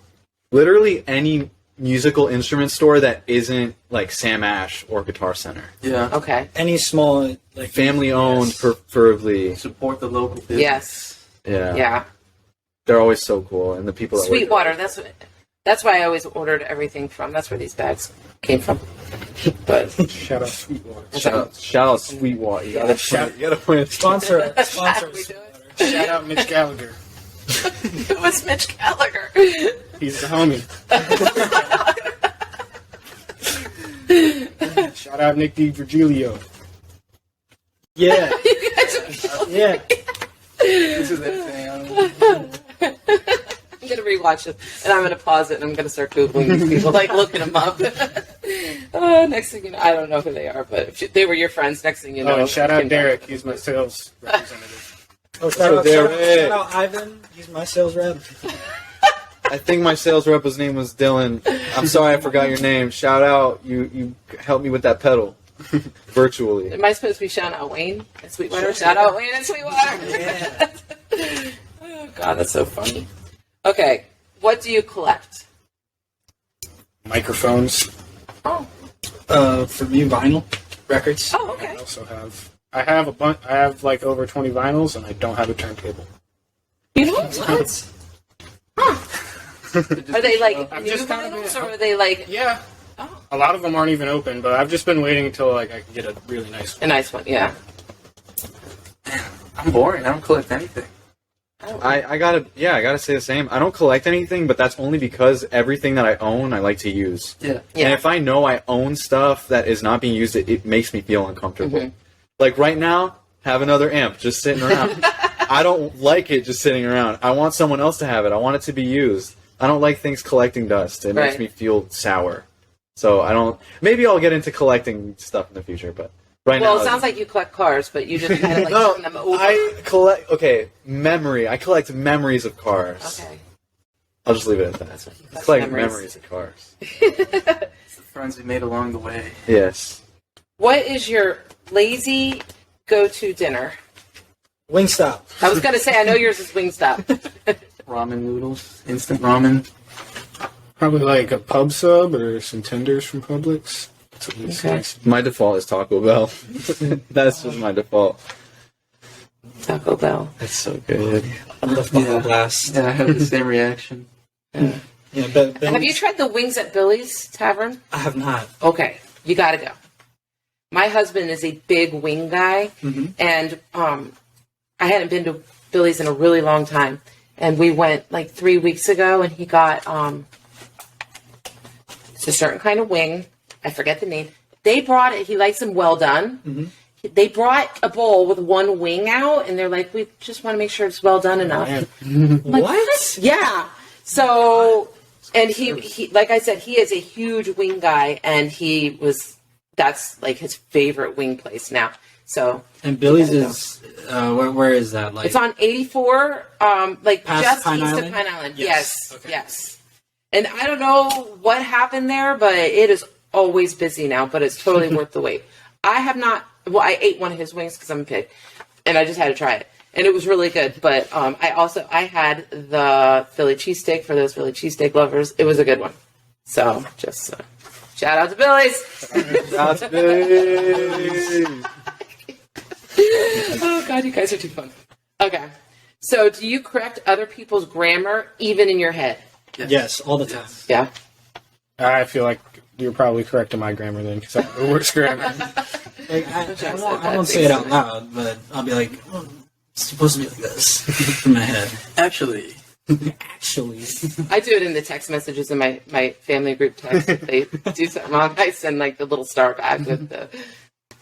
Literally any musical instrument store that isn't like Sam Ash or Guitar Center. Yeah. Okay. Any small, like... Family owned, Yes. preferably. Support the local business. Yes. Yeah. Yeah. They're always so cool, and the people that work Sweetwater, that's why I always ordered everything from. That's where these bags came from. But Shout out Sweetwater. Shout out Sweetwater. You gotta point it. Sponsor How do we do it? Shout out Mitch Gallagher. It was Mitch Gallagher. He's the homie. Shout out Nick DiVirgilio. Yeah. You guys are killing me. Yeah. This is that thing. I'm gonna rewatch this, and I'm gonna pause it, and I'm gonna start googling these people, like looking them up. Next thing you know, I don't know who they are, but if they were your friends, next thing you know. Oh, and shout out Kim Derek. He's my sales representative. Oh, Derek. shout out Ivan. He's my sales rep. I think my sales rep's name was Dylan. I'm sorry I forgot your name. Shout out. You helped me with that pedal. Virtually. Am I supposed to be shouting out Wayne and Sweetwater? Shout out Wayne and Sweetwater. Yeah. Oh God, that's so funny. Okay, what do you collect? Microphones. Oh, For me, vinyl records. oh, I okay. also have. I have a bunch. I have like over 20 vinyls, and I don't have a turntable. You know what? Are they like I've new just kind of vinyls, been- or are they like Yeah. oh, A lot of them aren't even open, but I've just been waiting until like I can get a really nice a one. nice one? Yeah. I'm boring. I don't collect anything. I gotta say the same. I don't collect anything, but that's only because everything that I own, I like to use. Yeah. Yeah. And if I know I own stuff that is not being used, it makes me feel uncomfortable. Mhm. Like right now, have another amp just sitting around. I don't like it just sitting around. I want someone else to have it. I want it to be used. I don't like things collecting dust. It makes Right. me feel sour. So I don't. Maybe I'll get into collecting stuff in the future, but right now. Well, it sounds like you collect cars, but you just kind of like No, turn them over. I collect. Okay, memory. I collect memories of cars. Okay. I'll just leave it at that. That's what you I collect, collect memories of cars. It's the friends we made along the way. Yes. What is your lazy go-to dinner? Wingstop. I was gonna say I know yours is Wingstop. Ramen noodles, instant ramen. Probably like a pub sub or some tenders from Publix. Okay. My default is Taco Bell. That's just my default. Taco Bell. That's so good. I love Buffalo Blast. Yeah, I have the same reaction. Yeah, but Have you tried the wings at Billy's Tavern? I have not. Okay, you gotta go. My husband is a big wing guy, and I hadn't been to Billy's in a really long time, and we went like 3 weeks ago, and he got it's a certain kind of wing. I forget the name. They brought it. He likes them well done. They brought a bowl with one wing out, and they're like, "We just want to make sure it's well done enough." Like, What? yeah. So, and he, like I said, he is a huge wing guy, and that's like his favorite wing place now. So, And Billy's is where is that? Like, it's on 84, like Past just Pine east Island? of Pine Island. Yes. Yes, Okay. yes. And I don't know what happened there, but it is always busy now. But it's totally worth the wait. I have not. Well, I ate one of his wings because I'm a pig, and I just had to try it, and it was really good. But I had the Philly cheesesteak for those Philly cheesesteak lovers. It was a good one. So just shout out to Billy's. That's big. Oh God, you guys are too fun. Okay, so do you correct other people's grammar even in your head? yes, all the time. Yeah. I feel like you're probably correcting my grammar then, because I have the worst grammar. Like, I won't say it out loud, but I'll be like, oh, it's supposed to be like this in my head. Actually, Actually, I do it in the text messages in my family group text. If they do something wrong, I send like the little star back with the.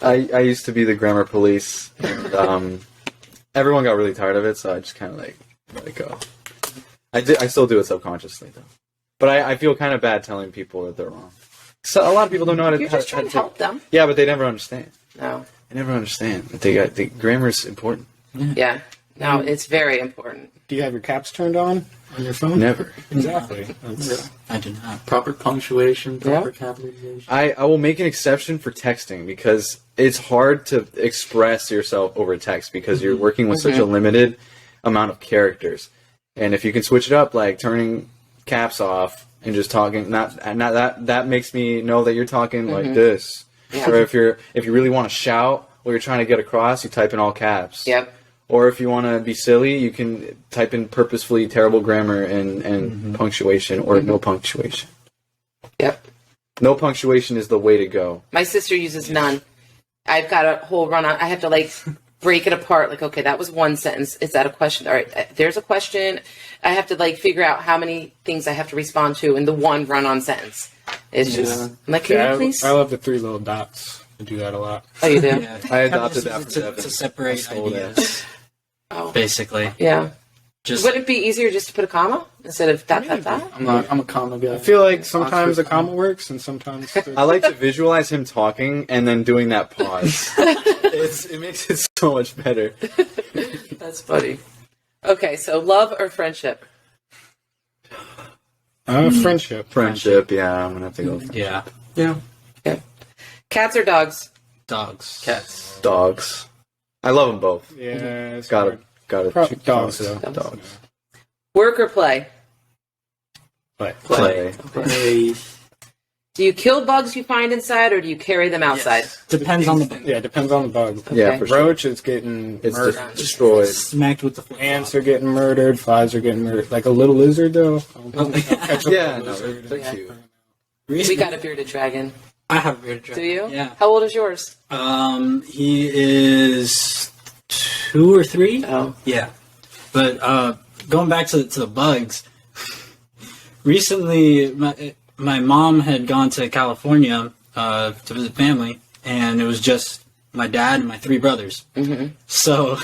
I used to be the grammar police, and everyone got really tired of it, so I just kind of like let it go. I still do it subconsciously though, but I feel kind of bad telling people that they're wrong. So a lot of people don't know how to. You're just trying to help them. Yeah, but they never understand. No. They never understand that the grammar is important. Yeah. No, it's very important. Do you have your caps turned on your phone? Never. Exactly. That's- I do not. proper punctuation, proper Yeah. capitalization. I will make an exception for texting because it's hard to express yourself over text because you're working with such a limited amount of characters. And if you can switch it up, like turning caps off and just talking, not that makes me know that you're talking like this. Yeah. Or if you really want to shout what you're trying to get across, you type in all caps. Yep. Or if you want to be silly, you can type in purposefully terrible grammar and punctuation or no punctuation. Yep. No punctuation is the way to go. My sister uses none. I've got a whole run on. I have to like break it apart. Like, okay, that was one sentence. Is that a question? All right, there's a question. I have to like figure out how many things I have to respond to in the one run-on sentence. It's just, I'm like, can you please? I love the 3 little dots. I do that a lot. Oh, you do? Yeah. I adopted that from to Devon. separate stole that. ideas, Oh, basically. yeah. Just Would it be easier just to put a comma instead of dot, dot, dot? I'm a comma guy. I feel like sometimes a comma works and sometimes... I like to visualize him talking and then doing that pause. It makes it so much better. That's funny. Okay, so love or friendship? Friendship. Friendship, yeah, I'm gonna have to go. yeah, Yeah. Okay. Cats or dogs? dogs. Cats. Dogs. I love them both. Yeah, it's Gotta Pro- choose dogs, though. Dogs. Work or play? But Play. Play. Do you kill bugs you find inside or do you carry them outside? Yes. Depends on the bug. yeah, it depends on the bug. Yeah, Okay. for sure. Roach is getting It's murdered. destroyed. Smacked with the flip. Ants are getting murdered. Flies are getting murdered. Like a little lizard, though. I'll catch a Yeah, little no, lizard. they're Yeah. cute. We got a bearded dragon. I have a bearded dragon. Do you? Yeah. How old is yours? He is 2 or 3. Oh. Yeah. But going back to the bugs, recently my mom had gone to California to visit family, and it was just my dad and my 3 brothers. Mm-hmm. So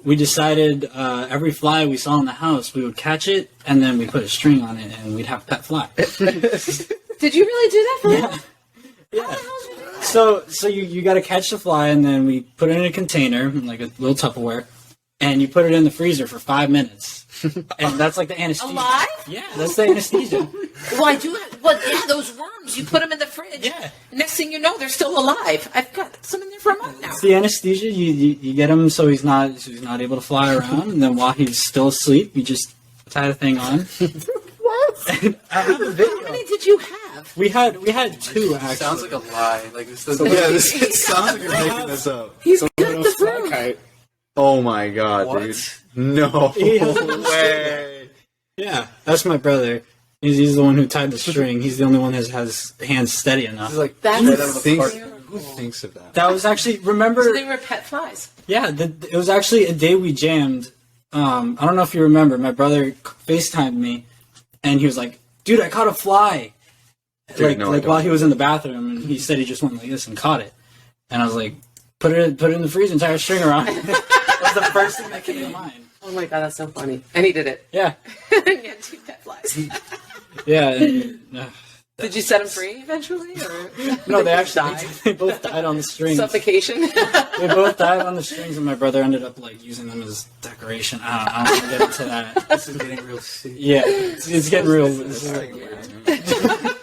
we decided every fly we saw in the house, we would catch it, and then we put a string on it, and we'd have a pet fly. Did you really do that for me? Yeah. So you got to catch the fly, and then we put it in a container, like a little Tupperware, and you put it in the freezer for 5 minutes. And that's like the anesthesia. Alive? Yeah, that's the anesthesia. Well, I do. Well, yeah, those worms, you put them in the fridge. Yeah. Next thing you know, they're still alive. I've got some in there for a month now. It's the anesthesia. You get him so he's not able to fly around, and then while he's still asleep, you just tie the thing on. What? I have a video. How many did you have? We had two actually. Sounds like a lie. Like this doesn't. Yeah, this sounds like you're making this up. He's got Little the fly fruit. kite. Oh my god, What? dude. No way. Yeah, that's my brother. He's the one who tied the string. He's the only one that has hands steady enough. This is like That's straight out of a Thinks- cartoon. Who thinks of that? That was actually remember. So they were pet flies. Yeah, it was actually a day we jammed. I don't know if you remember. My brother FaceTimed me, and he was like, "Dude, I caught a fly." Dude, no, I don't. while he was in the bathroom, and he said he just went like this and caught it. And I was like, "Put it in the freezer and tie a string around." That was the first thing that came to mind. Oh my god, that's so funny. And he did it. Yeah, And he had 2 pet flies. yeah. Did you set them free eventually? Or No, they both actually died? they both died on the strings. Suffocation. They both died on the strings, and my brother ended up like using them as decoration. I don't want to get into that. This is getting real sick. Yeah, it's getting real. This is like weird.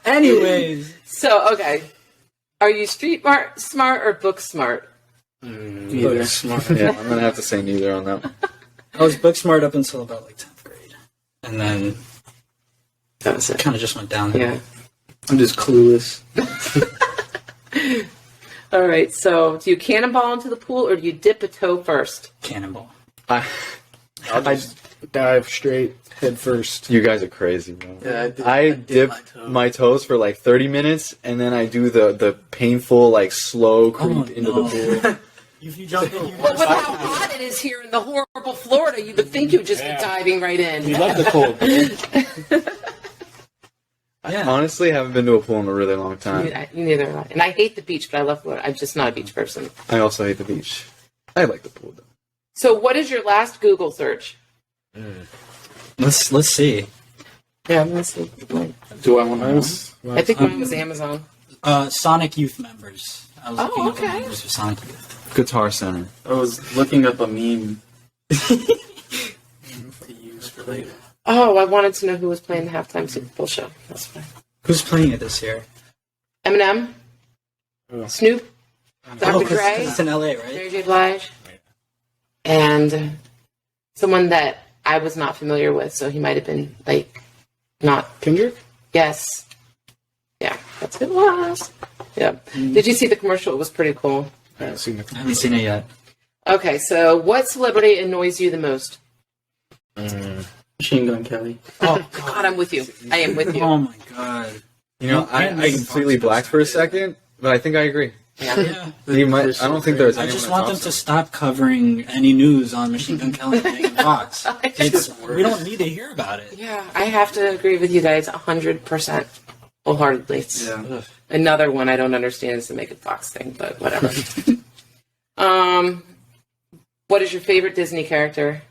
Anyways, So, okay. Are you street smart or book smart? neither. Smart. Yeah, I'm gonna have to say neither on that one. I was book smart up until about like 10th grade, and then That was it. kind of just went downhill. Yeah. I'm just clueless. All right. So, do you cannonball into the pool or do you dip a toe first? Cannonball. I'll just, Dive straight head first. you guys are crazy, bro. Yeah, I dip dip my toe. my toes for like 30 minutes, and then I do the painful, like, slow creep into no. the pool. If you jump in, Well, with how hot it is here in the horrible Florida, you would think you'd just be diving right in. You love the cold. yeah. Honestly, haven't been to a pool in a really long time. You neither am I. And I hate the beach, but I love Florida. I'm just not a beach person. I also hate the beach. I like the pool, though. So, what is your last Google search? Let's see. Yeah, I'm gonna see. Do I want to know? I think mine was Amazon. Sonic Youth members. I was looking up the okay. members of Sonic Youth. Guitar Center. I was looking up a meme to use for later. Oh, I wanted to know who was playing the halftime Super Bowl show. That's fine. Who's playing it this year? Eminem, Oh. Snoop, Dr. 'Cause Dre, it's in LA, right? Mary J. Blige, and someone that I was not familiar with, so he might have been like not. Kendrick? Yes, yeah, that's who it was. Yeah. Did you see the commercial? It was pretty cool. I haven't seen I haven't seen it yet. Okay, so what celebrity annoys you the most? Machine Gun Kelly. Oh God, I'm with you. I am with you. Oh my god. You know, I completely blacked for a second, but I think I agree. Yeah. You might, I don't think there's I anyone just that want them tops to it. stop covering any news on Machine Gun Kelly and Megan Fox. We don't need to hear about it. Yeah, I have to agree with you guys 100% wholeheartedly. Yeah. Another one I don't understand is the Megan Fox thing, but whatever. What is your favorite Disney character?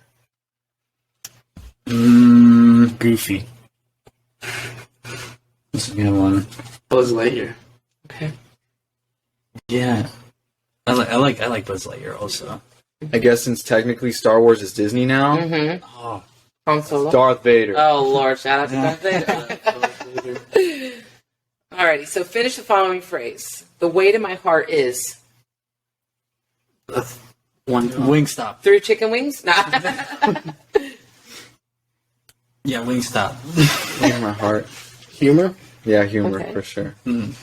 Goofy. This is a good one. Buzz Lightyear. Okay. Yeah. I like Buzz Lightyear also. I guess since technically Star Wars is Disney now, Mm-hmm. Oh, Han Solo. Darth Vader. Oh, Lord. Shout out to Darth Vader. Alrighty, so finish the following phrase. The way to my heart is One. Wingstop. through chicken wings? Nah. Yeah, Wingstop. In my heart. Humor? Yeah, humor Okay. for sure. Mm.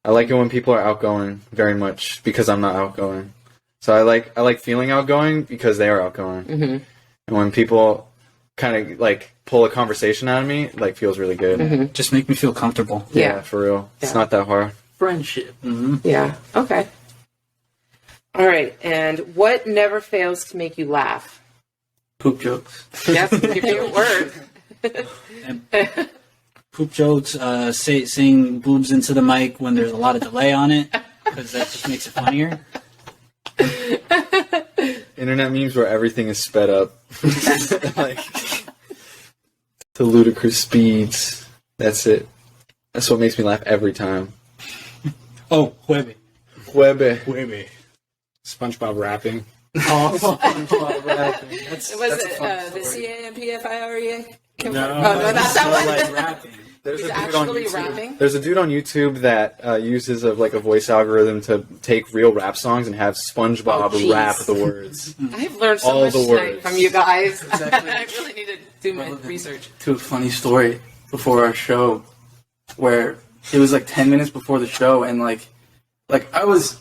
I like it when people are outgoing very much because I'm not outgoing. So I like feeling outgoing because they are outgoing. Mm-hmm. And when people kind of like pull a conversation out of me, it, like feels really good. Mm-hmm. Just make me feel comfortable. Yeah, Yeah. for real. It's Yeah. not that hard. Friendship. Mm-hmm. Yeah. Okay. All right. And what never fails to make you laugh? Poop jokes. Yes, your favorite word. Poop jokes, saying boobs into the mic when there's a lot of delay on it, because that just makes it funnier. Internet memes where everything is sped up. Like to ludicrous speeds. That's it. That's what makes me laugh every time. Oh, Huebe. Huebe. SpongeBob rapping. Oh, Was it the CAMPFIREA? him? No. Oh, no, that's So, that one. like rapping. There's He's a dude on actually YouTube. rapping? There's a dude on YouTube that uses a voice algorithm to take real rap songs and have SpongeBob Oh, jeez. rap the words. I've learned so All much the tonight words. from you guys. Exactly. I really need to do my research. To a funny story before our show, where it was like 10 minutes before the show, and like I was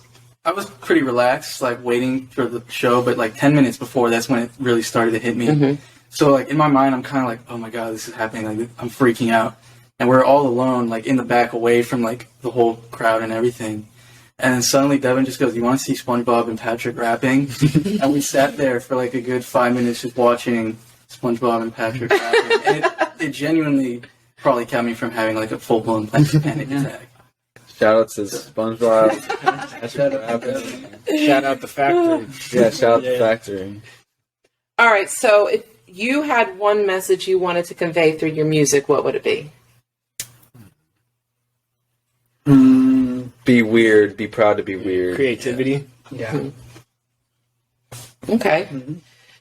pretty relaxed, like waiting for the show, but like 10 minutes before, that's when it really started to hit me. So like in my mind, I'm kind of like, oh my god, this is happening. Like I'm freaking out, and we're all alone, like in the back, away from like the whole crowd and everything. And then suddenly Devon just goes, "You want to see SpongeBob and Patrick rapping?" And we sat there for like a good 5 minutes just watching SpongeBob and Patrick rapping, and it genuinely probably kept me from having like a full-blown panic attack. Shout out to SpongeBob. Shout out the factory. Yeah, shout out the factory. All right, so if you had one message you wanted to convey through your music, what would it be? Be weird. Be proud to be weird. Creativity. Yeah. Okay.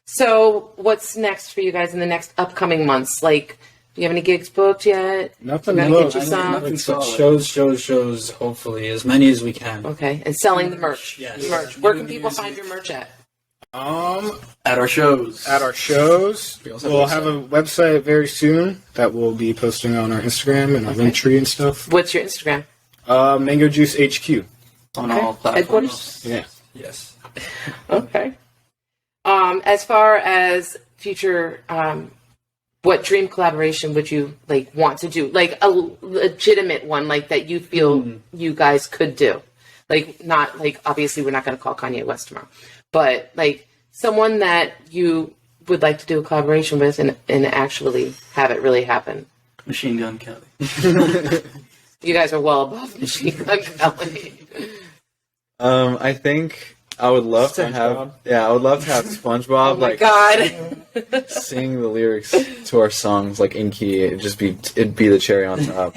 So what's next for you guys in the next upcoming months? Like, do you have any gigs booked yet? Nothing Gotta booked. get you some. Nothing solid. Shows, hopefully. As many as we can. Okay, and selling the merch. Yes. Merch. Where can people find your merch at? At our shows. At our shows, we'll have a website very soon that we'll be posting on our Instagram and our link tree and stuff. What's your Instagram? Mango Juice HQ. On Okay. all platforms. Headquarters? Yeah. Yes. Okay. As far as future, what dream collaboration would you like want to do? Like a legitimate one, like that you feel you guys could do. Like not like obviously we're not going to call Kanye West tomorrow, but like someone that you would like to do a collaboration with and actually have it really happen. Machine Gun Kelly. You guys are well above Machine Gun Kelly. I think I would love to have. Yeah, I would love to have SpongeBob Oh my like God. sing the lyrics to our songs like in key. It'd be the cherry on top.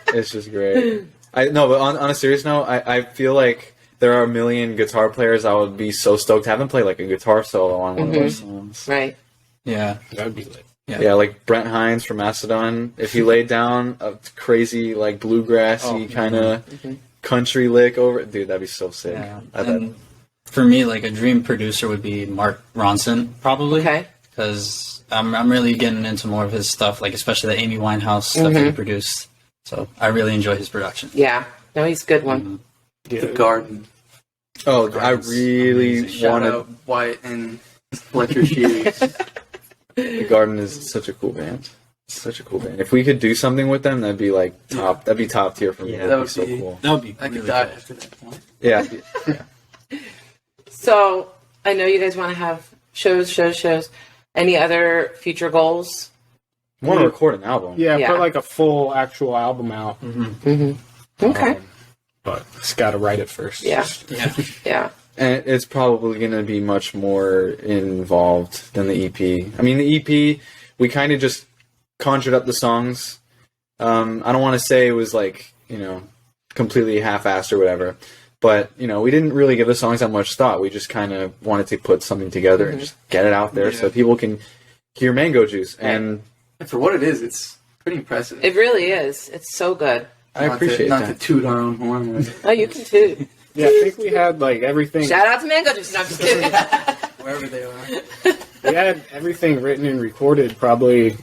It's just great. But on a serious note, I feel like there are a million guitar players I would be so stoked to have them play like a guitar solo on one of our songs. Right. Yeah. That would be lit. Yeah, like Brent Hines from Macedon. If he laid down a crazy like bluegrassy kind of country lick over it, dude, that'd be so sick. Yeah. I bet. And for me, like a dream producer would be Mark Ronson, probably. Okay. Because I'm really getting into more of his stuff, like especially the Amy Winehouse stuff that he produced. So I really enjoy his production. Yeah. No, he's a good one. Yeah. The Garden. Oh, I really Shout wanted. out Wyatt and Fletcher Shoes. The Garden is such a cool band. Such a cool band. If we could do something with them, that'd be like top. That'd be top tier for me. Yeah, That'd that be would so be- cool. That would be I could really die cool. after that point. Yeah. So I know you guys want to have shows. Any other future goals? I want to record an album. Yeah, Yeah. put like a full actual album out. Okay. But just gotta write it first. Yeah. Yeah. Yeah. And it's probably going to be much more involved than the EP. I mean, the EP, we kind of just conjured up the songs. I don't want to say it was like, completely half-assed or whatever. But, we didn't really give the songs that much thought. We just kind of wanted to put something together and just get it out there so people can hear Mango Juice. And And for what it is, it's pretty impressive. It really is. It's so good. I appreciate not that. to toot our own horn. Oh, you can too. Yeah, I think we had like everything. Shout out to Mango Juice. No, I'm just kidding. Wherever they are. We had everything written and recorded probably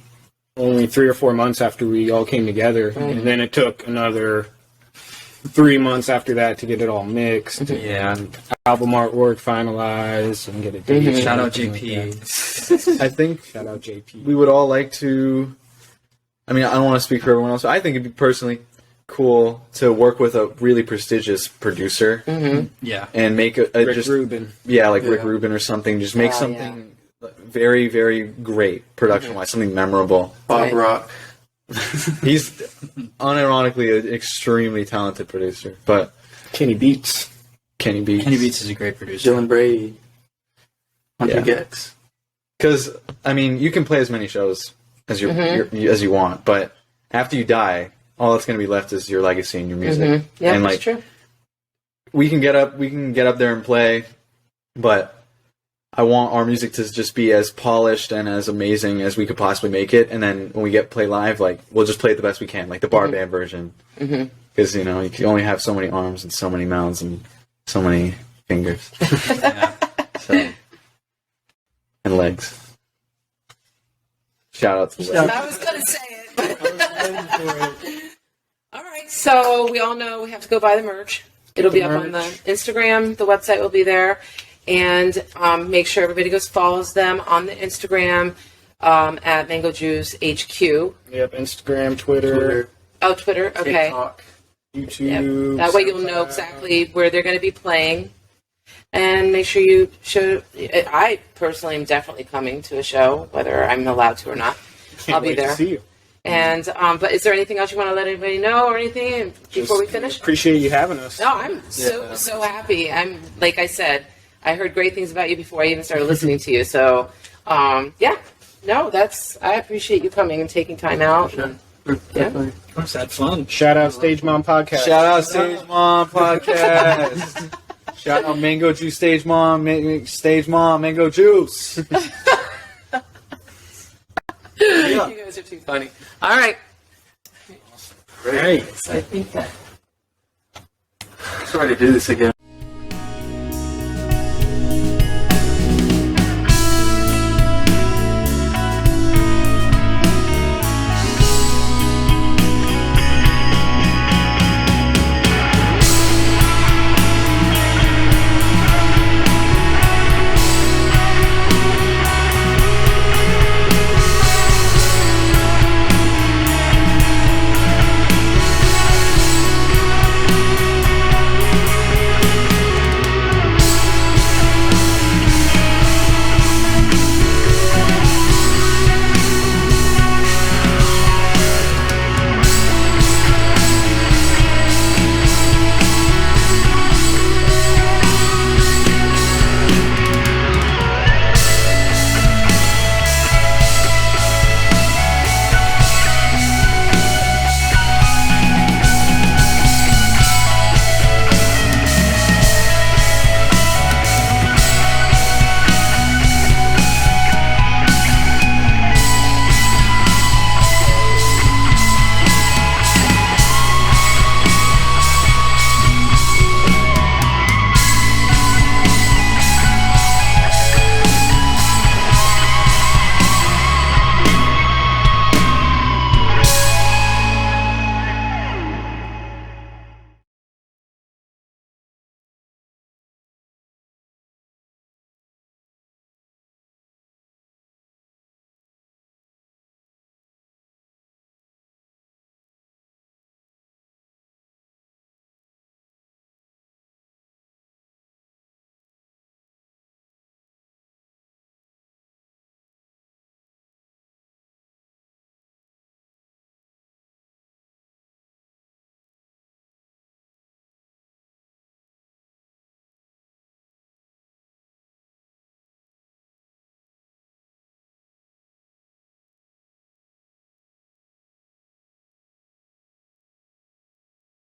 only 3 or 4 months after we all came together, and then it took another 3 months after that to get it all mixed, and album artwork finalized, and get it. dated. Shout out Everything like JP. I think that. Shout out JP. we would all like to. I mean, I don't want to speak for everyone else. But I think it'd be personally cool to work with a really prestigious producer Yeah. and make a Rick just Rubin. like Rick Yeah. Rubin or something. Just make Oh, something very, very great production wise, something memorable. Bob Right. Rock. He's unironically an extremely talented producer, but Kenny Beats. Kenny Beats. Kenny Beats is a great producer. Dylan Brady. Hunter Yeah. Gex. Because I mean, you can play as many shows as as you want, but after you die, all that's going to be left is your legacy and your music. Yeah, and that's like true. we can get up there and play, but I want our music to just be as polished and as amazing as we could possibly make it. And then when we get play live, like, we'll just play it the best we can, like the bar band version. Because, you know, you can only have so many arms and so many mouths and so many fingers. So, and legs. Shout out to legs. I was going to say it. All right, so we all know we have to go buy the merch. It'll be up on the Instagram. The website will be there. And make sure everybody goes follows them on the Instagram at Mango Juice HQ. Yep, Instagram, Twitter. Oh, Twitter. Okay. TikTok. YouTube. Yep. That way you'll know exactly where they're going to be playing. And make sure you show. I personally am definitely coming to a show, whether I'm allowed to or not. I'll be there. To see you. And but is there anything else you want to let anybody know or anything before we finish? Appreciate you having us. No, I'm so happy. I'm like I said, I heard great things about you before I even started listening to you. So yeah, no, I appreciate you coming and taking time out. Sure. Yeah. Of course, had fun. Shout out Stage Mom Podcast. Shout out Stage Mom Podcast. Shout out Mango Juice Stage Mom, Mango Juice. You guys are too funny. All right. Great. I think that. Sorry to do this again.